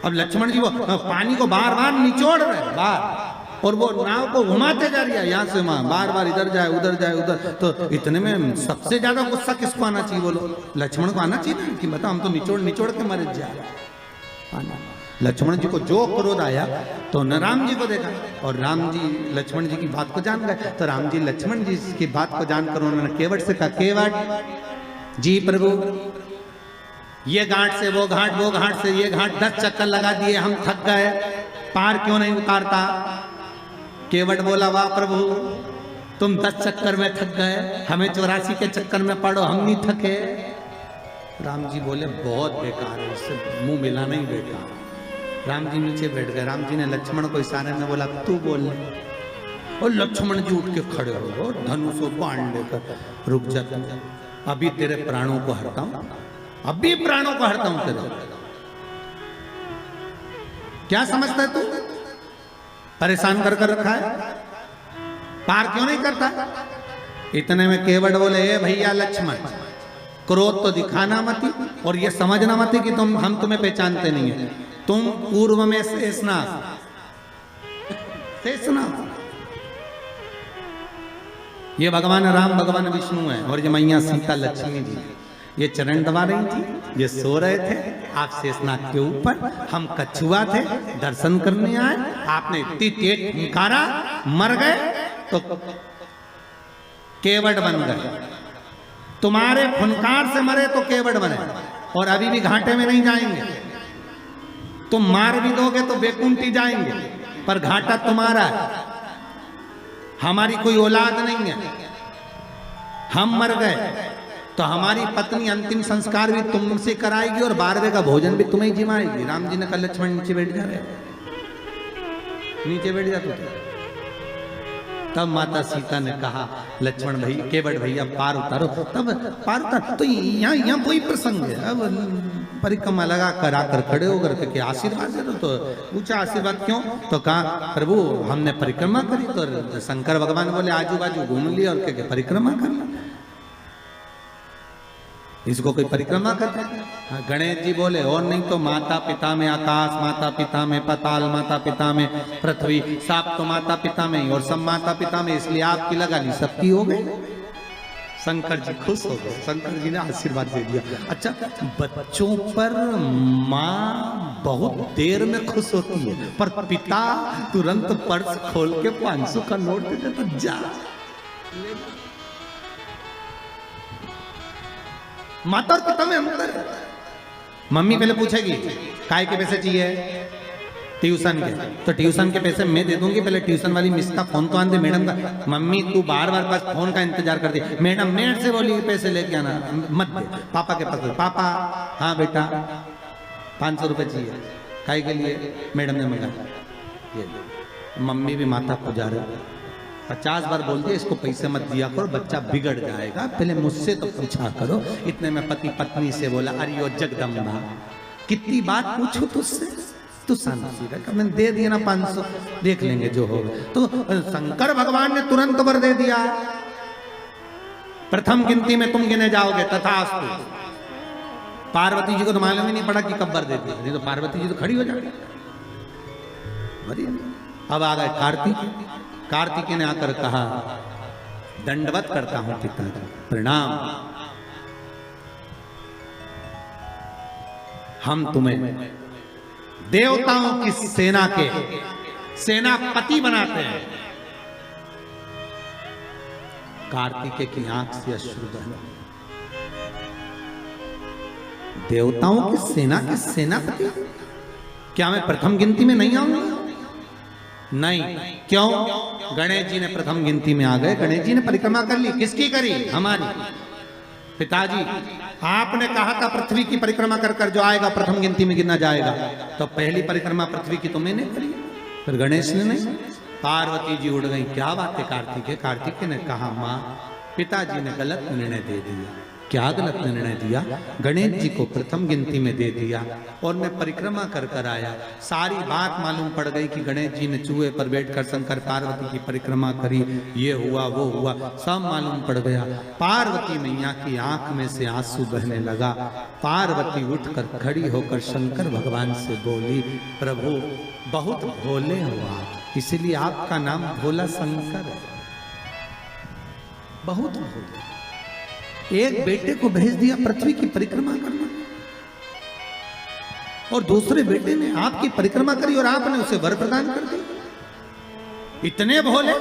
अब लक्ष्मण जी वो पानी को बार बार निचोड़ रहे बार, और वो नाव को घुमाते जा रही है यहाँ से वहां, बार बार इधर जाए उधर जाए उधर। तो इतने में सबसे ज्यादा गुस्सा किसको आना चाहिए बोलो? लक्ष्मण को आना चाहिए ना, कि बता हम तो निचोड़ निचोड़ के मर जाए। लक्ष्मण जी को जो क्रोध आया तो न राम जी को देखा, और राम जी लक्ष्मण जी की बात को जान गए। तो राम जी लक्ष्मण जी की बात को जानकर उन्होंने केवट से कहा, केवट जी प्रभु, ये घाट से वो घाट, वो घाट से ये घाट 10 चक्कर लगा दिए, हम थक गए, पार क्यों नहीं उतारता? केवट बोला वाह प्रभु, तुम 10 चक्कर में थक गए, हमें 84 के चक्कर में पड़ो, हम नहीं थके। राम जी बोले बहुत बेकार है, इससे मुंह मिलाना ही बेकार। राम जी नीचे बैठ गए। राम जी ने लक्ष्मण को इशारे में बोला तू बोल, और लक्ष्मण जी उठ के खड़े हो गए, धनुष को बाण लेकर, रुक जा, अभी तेरे प्राणों को हरता हूं, अभी प्राणों को हरता हूं तेरे। क्या समझता है तू? परेशान कर कर रखा है, पार क्यों नहीं करता? इतने में केवट बोले ए भैया लक्ष्मण, क्रोध तो दिखाना मत, और ये समझना मत कि हम तुम्हें पहचानते नहीं है। तुम पूर्व में शेषनाग, ये भगवान राम भगवान विष्णु है, और ये मैया सीता लक्ष्मी जी, ये चरण दबा रही थी, ये सो रहे थे, आप शेषनाग के ऊपर, हम कछुआ थे, दर्शन करने आए, आपने इतनी तेज फुंकारा, मर गए तो केवट बन गए। तुम्हारे फुनकार से मरे तो केवट बने, और अभी भी घाटे में नहीं जाएंगे। तुम मार भी दोगे तो बेकुंठी जाएंगे, पर घाटा तुम्हारा है, हमारी कोई औलाद नहीं है। हम मर गए तो हमारी पत्नी अंतिम संस्कार भी तुमसे कराएगी, और 12वें का भोजन भी तुम्हें ही जिमाएगी। राम जी ने कहा लक्ष्मण नीचे बैठ जा, नीचे बैठ जा तू। तब माता सीता ने कहा लक्ष्मण भाई, केवट भैया पार उतारो। तब पार उतार तो यहाँ वही प्रसंग है। अब परिक्रमा लगा कर आकर खड़े होकर के आशीर्वाद दे दो, तो पूछा आशीर्वाद क्यों? तो कहा प्रभु हमने परिक्रमा करी, तो शंकर भगवान बोले आजू बाजू घूम लिया और क्या परिक्रमा करना, इसको कोई परिक्रमा करता है? गणेश जी बोले और नहीं तो माता पिता में आकाश, माता पिता में पाताल, माता पिता में पृथ्वी, साप तो माता पिता में ही, और सब माता पिता में, इसलिए आपकी लगा ली, सबकी हो गई। शंकर जी खुश हो गए, शंकर जी ने आशीर्वाद दे दिया। अच्छा, बच्चों पर माँ बहुत देर में खुश होती है, पर पिता तुरंत पर्स खोल के 500 का नोट दे देता, जा माता और पिता में अंतर है। मम्मी पहले पूछेगी काय के पैसे चाहिए, ट्यूशन के, तो ट्यूशन के पैसे मैं दे दूंगी, पहले ट्यूशन वाली मिस का फोन तो आन दे मैडम का। मम्मी तू बार बार बस फोन का इंतजार कर दे, मैडम नेट से बोली पैसे लेके आना, मत दे, पापा के पास। पापा हाँ बेटा 500 रुपये चाहिए, काय के लिए? मैडम ने मंगाया। मम्मी भी माता को जा रहे 50 बार बोलती है इसको पैसे मत दिया करो, बच्चा बिगड़ जाएगा, पहले मुझसे तो पूछा करो। इतने में पति पत्नी से बोला अरे ओ जगदम्बा, कितनी बात पूछो तुझसे, तू शांति रख, मैंने दे दिया ना 500, देख लेंगे जो होगा। तो शंकर भगवान ने तुरंत वर दे दिया, प्रथम गिनती में तुम गिने जाओगे तथास्तु। पार्वती जी को तो मालूम ही नहीं पड़ा कि कब वर दे दिया, नहीं तो पार्वती जी तो खड़ी हो जाती। अब आ गए कार्तिक। कार्तिकेय ने आकर कहा दंडवत करता हूं पिताजी, प्रणाम, हम तुम्हें देवताओं की सेना के सेनापति बनाते हैं। कार्तिकेय की आंख से अश्रु बहे। देवताओं की सेना के सेनापति? क्या मैं प्रथम गिनती में नहीं आऊंगा? नहीं। क्यों? गणेश जी ने प्रथम गिनती में आ गए। गणेश जी ने परिक्रमा कर ली। किसकी करी? हमारी। पिताजी आपने कहा था पृथ्वी की परिक्रमा कर कर जो आएगा प्रथम गिनती में गिना जाएगा, तो पहली परिक्रमा पृथ्वी की तो मैंने करी, फिर गणेश ने नहीं। पार्वती जी उड़ गई। क्या बात है कार्तिक है? कार्तिक ने कहा माँ पिताजी ने गलत निर्णय दे दिया। क्या गलत निर्णय दिया? गणेश जी को प्रथम गिनती में दे दिया और मैं परिक्रमा कर कर आया। सारी बात मालूम पड़ गई कि गणेश जी ने चूहे पर बैठकर शंकर पार्वती की परिक्रमा करी, ये हुआ वो हुआ, सब मालूम पड़ गया। पार्वती मैया की आंख में से आंसू बहने लगा। पार्वती उठकर खड़ी होकर शंकर भगवान से बोली, प्रभु बहुत भोले हो आप, इसलिए आपका नाम भोला शंकर है। बहुत भोले। एक बेटे को भेज दिया पृथ्वी की परिक्रमा करना और दूसरे बेटे ने आपकी परिक्रमा करी और आपने उसे वर प्रदान कर दिया। इतने भोले।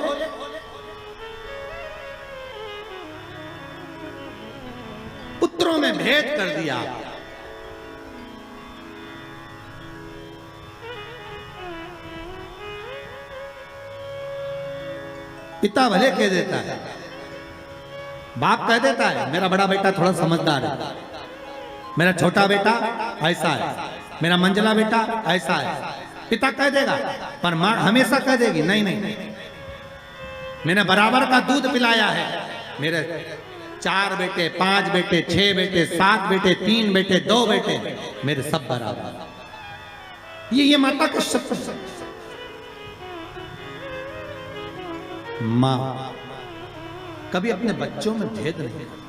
पुत्रों में भेद कर दिया। पिता भले कह देता है, बाप कह देता है मेरा बड़ा बेटा थोड़ा समझदार है, मेरा छोटा बेटा ऐसा है, मेरा मंझला बेटा ऐसा है। पिता कह देगा, पर मां हमेशा कह देगी नहीं नहीं, मैंने बराबर का दूध पिलाया है। मेरे 4 बेटे, 5 बेटे, 6 बेटे, 7 बेटे, 3 बेटे, 2 बेटे, मेरे सब बराबर। ये माता का शब्द। मां कभी अपने बच्चों में भेद नहीं करती।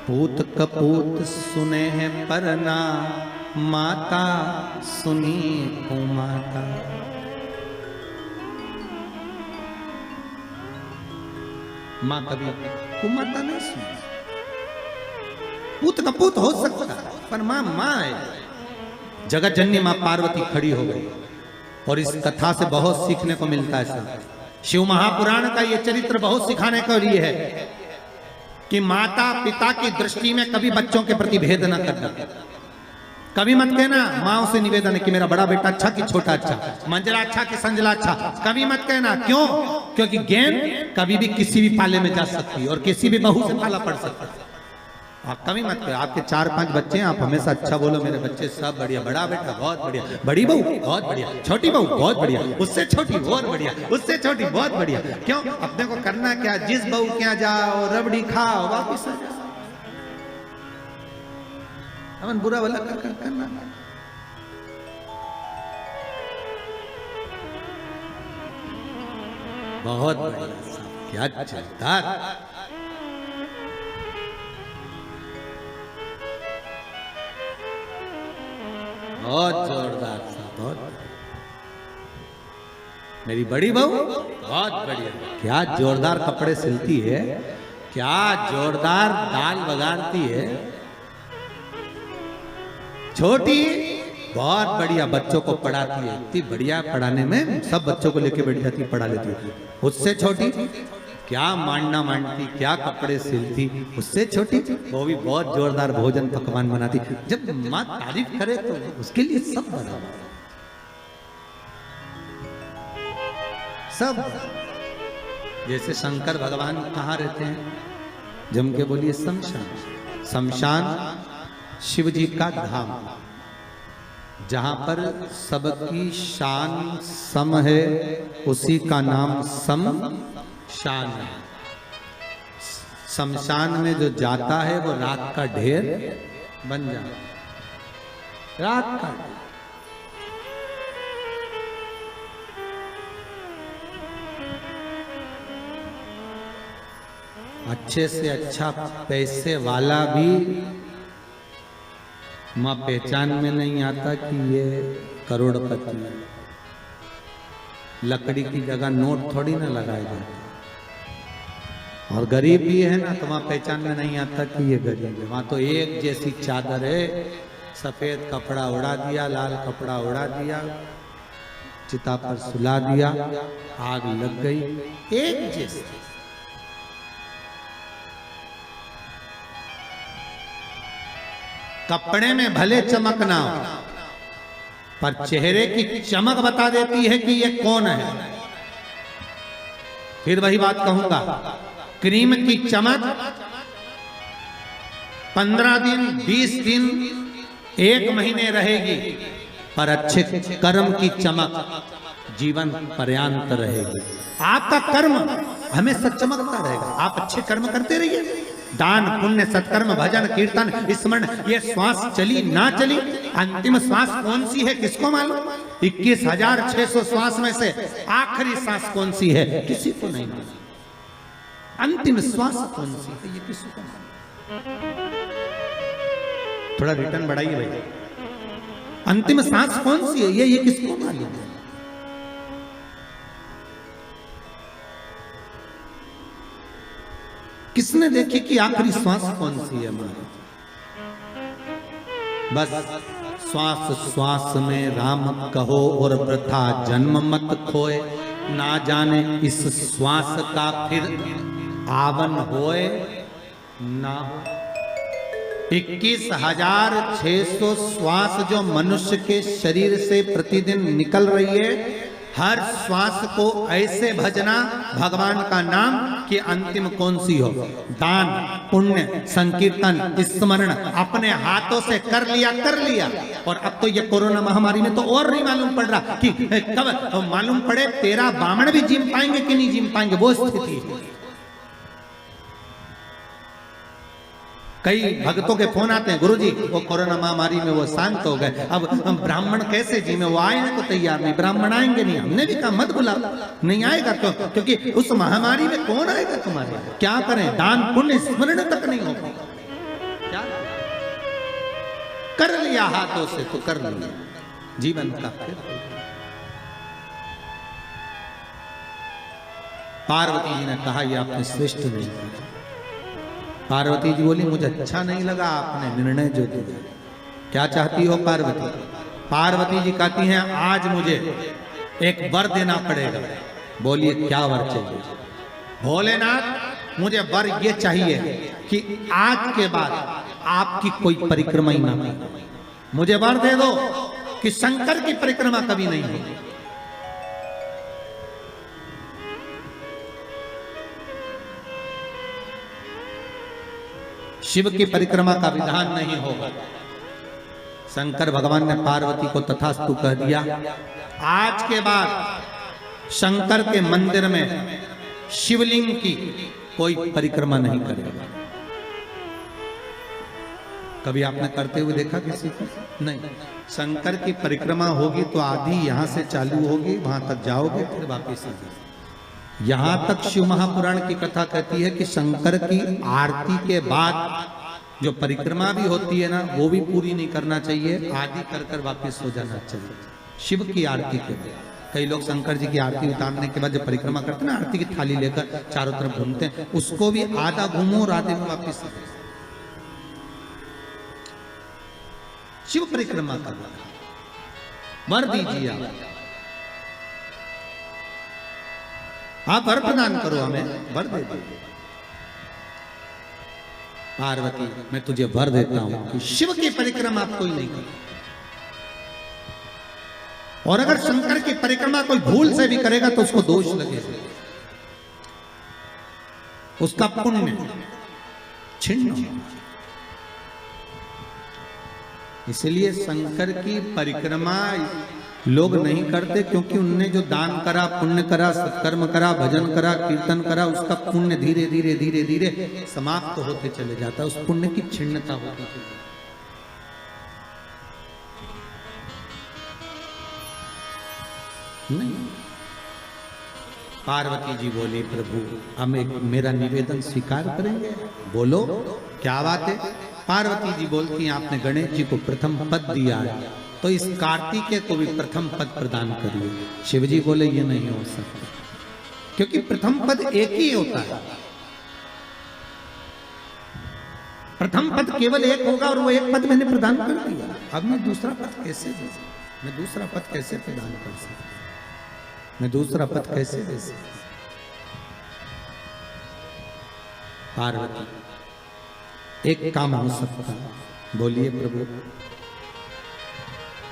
पूत कपूत सुने हैं परना, माता सुनी कुमाता। मां कभी कुमाता नहीं सुनी। पूत कपूत हो सकता है पर मां मां है। जगत जननी मां पार्वती खड़ी हो गई और इस कथा से बहुत सीखने को मिलता है। शिव महापुराण का ये चरित्र बहुत सिखाने के लिए है कि माता पिता की दृष्टि में कभी बच्चों के प्रति भेद न करना। कभी मत कहना, माँ से निवेदन है कि मेरा बड़ा बेटा अच्छा कि छोटा अच्छा, मंझला अच्छा कि संजला अच्छा, कभी मत कहना। क्यों? क्योंकि गेंद कभी भी किसी भी पाले में जा सकती है और किसी भी बहू से पाला पड़ सकता है। आप कभी मत करो। आपके 4-5 बच्चे हैं, आप हमेशा अच्छा बोलो, मेरे बच्चे सब बढ़िया, बड़ा बेटा बहुत बढ़िया, बड़ी बहू बहुत बढ़िया, छोटी बहू बहुत बढ़िया, उससे छोटी बहुत बढ़िया, उससे छोटी बहुत बढ़िया। क्यों? अपने को करना क्या, जिस बहू के यहाँ जाओ रबड़ी खाओ वापिस आ जाओ। अपन बुरा भला करना। बहुत बढ़िया, क्या चलता। बहुत जोरदार था, बहुत। मेरी बड़ी बहू बहुत बढ़िया, क्या जोरदार कपड़े सिलती है, क्या जोरदार दाल बघारती है। छोटी बहुत बढ़िया बच्चों को पढ़ाती है, इतनी बढ़िया पढ़ाने में, सब बच्चों को लेके बैठ जाती, पढ़ा लेती है। उससे छोटी क्या मांडना मांडती, क्या कपड़े सिलती। उससे छोटी वो भी बहुत जोरदार भोजन पकवान बनाती। जब माँ तारीफ करे तो उसके लिए सब बराबर, सब। जैसे शंकर भगवान कहाँ रहते हैं? जम के बोलिए शमशान। शमशान शिव जी का धाम, जहां पर सबकी शान सम है, उसी का नाम शमशान है। शमशान में जो जाता है वो राख का ढेर बन जाता, राख का। अच्छे से अच्छा पैसे वाला भी मां पहचान में नहीं आता कि ये करोड़पति है। लकड़ी की जगह नोट थोड़ी ना लगाया जाता। और गरीब भी है ना तो वहां पहचान में नहीं आता कि ये गरीब है। वहां तो एक जैसी चादर है, सफेद कपड़ा उड़ा दिया, लाल कपड़ा उड़ा दिया, चिता पर सुला दिया, आग लग गई, एक जैसी। कपड़े में भले चमक ना हो, पर चेहरे की चमक बता देती है कि ये कौन है। फिर वही बात कहूंगा, क्रीम की चमक 15 दिन, 20 दिन, 1 महीने रहेगी, पर अच्छे कर्म की चमक जीवन पर्यंत रहेगी। आपका कर्म हमेशा चमकता रहेगा। आप अच्छे कर्म करते रहिए, दान पुण्य सत्कर्म भजन कीर्तन स्मरण, ये श्वास चली ना चली, अंतिम श्वास कौन सी है किसको मालूम? 21,600 श्वास में से आखिरी सांस कौन सी है किसी को नहीं मालूम। अंतिम श्वास कौन सी है ये किसी को मालूम। थोड़ा रिटर्न बढ़ाइए भाई। अंतिम सांस कौन सी है ये किसको मालूम है? किसने देखी कि आखिरी श्वास कौन सी है हमारी? बस श्वास श्वास में राम कहो और वृथा जन्म मत खोए, ना जाने इस श्वास का फिर आवन होए ना हो। 21,600 श्वास जो मनुष्य के शरीर से प्रतिदिन निकल रही है, हर श्वास को ऐसे भजना भगवान का नाम कि अंतिम कौन सी हो। दान पुण्य संकीर्तन स्मरण अपने हाथों से कर लिया। और अब तो ये कोरोना महामारी में तो और नहीं मालूम पड़ रहा कि कब मालूम पड़े तेरा बामण भी जिम पाएंगे कि नहीं जिम पाएंगे, वो स्थिति है। कई भक्तों के फोन आते हैं, गुरुजी वो कोरोना महामारी में वो शांत हो गए, अब हम ब्राह्मण कैसे जी में? वो आने को तैयार नहीं, ब्राह्मण आएंगे नहीं। हमने भी कहा मत बुलाओ, नहीं आएगा तो, क्योंकि उस महामारी में कौन आएगा तुम्हारे? क्या करें? दान पुण्य स्मरण तक नहीं हो पाएगा। क्या कर लिया हाथों से तो कर लिया जीवन का। पार्वती जी ने कहा ये आपने श्रेष्ठ नहीं किया। पार्वती जी बोली मुझे अच्छा नहीं लगा आपने निर्णय जो दिया। क्या चाहती हो पार्वती? पार्वती जी कहती हैं आज मुझे एक वर देना पड़ेगा। बोलिए क्या वर चाहिए? भोलेनाथ मुझे वर ये चाहिए कि आज के बाद आपकी कोई परिक्रमा ही ना हो। मुझे वर दे दो कि शंकर की परिक्रमा कभी नहीं होगी। शिव की परिक्रमा का विधान नहीं होगा। शंकर भगवान ने पार्वती को तथास्तु कह दिया। आज के बाद शंकर के मंदिर में शिवलिंग की कोई परिक्रमा नहीं करेगा। कभी आपने करते हुए देखा किसी को? नहीं। शंकर की परिक्रमा होगी तो आधी यहां से चालू होगी, वहां तक जाओगे फिर वापस आएगी। यहां तक शिव महापुराण की कथा कहती है कि शंकर की आरती के बाद जो परिक्रमा भी होती है ना, वो भी पूरी नहीं करना चाहिए, आदि कर कर वापिस हो जाना चाहिए। शिव की आरती के बाद कई लोग शंकर जी की आरती उतारने के बाद जब परिक्रमा करते हैं ना, आरती की थाली लेकर चारों तरफ घूमते हैं, उसको भी आधा घूमो और आधे में वापिस। शिव परिक्रमा करना वर दीजिए आप वर प्रदान करो, हमें वर दे दो। पार्वती मैं तुझे वर देता हूं कि शिव की परिक्रमा आप कोई नहीं करे, और अगर शंकर की परिक्रमा कोई भूल से भी करेगा तो उसको दोष लगेगा, उसका पुण्य छिन्न होगा। इसलिए शंकर की परिक्रमा लोग नहीं करते क्योंकि उनने जो दान करा, पुण्य करा, सत्कर्म करा, भजन करा, कीर्तन करा, उसका पुण्य धीरे धीरे धीरे धीरे समाप्त होते चले जाता है, उस पुण्य की छिन्नता होती है। नहीं। पार्वती जी बोली प्रभु हम एक मेरा निवेदन स्वीकार करेंगे, बोलो क्या बात है। पार्वती जी बोलती हैं आपने गणेश जी को प्रथम पद दिया है तो इस कार्तिकेय को भी प्रथम पद प्रदान करिए। शिवजी बोले ये नहीं हो सकता क्योंकि प्रथम पद एक ही होता है, प्रथम पद केवल एक होगा और वो एक पद मैंने प्रदान कर दिया। अब मैं दूसरा पद कैसे दे सकता, मैं दूसरा पद कैसे प्रदान कर सकता, मैं दूसरा पद कैसे दे सकता। पार्वती एक काम हो सकता, बोलिए प्रभु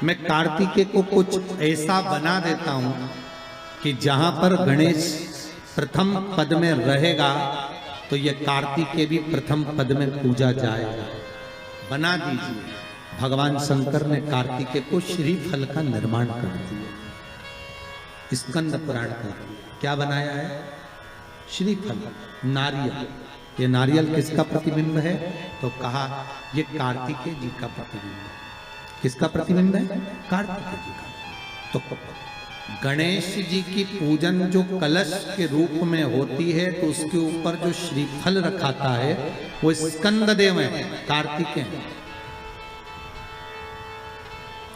मैं कार्तिकेय को कुछ ऐसा बना देता हूं कि जहां पर गणेश प्रथम पद में रहेगा तो ये कार्तिकेय भी प्रथम पद में पूजा जाएगा। बना दीजिए। भगवान शंकर ने कार्तिकेय को श्रीफल का निर्माण कर दिया। स्कंद पुराण का क्या बनाया है? श्रीफल, नारियल। ये नारियल किसका प्रतिबिंब है? तो कहा ये कार्तिकेय जी का प्रतिबिंब है। किसका प्रतिबिंब है? कार्तिकेय जी का। तो गणेश जी की पूजन जो कलश के रूप में होती है, तो उसके ऊपर जो श्रीफल रखाता है वो स्कंद देव है, कार्तिकेय।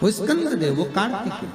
वो स्कंद देव, वो कार्तिकेय।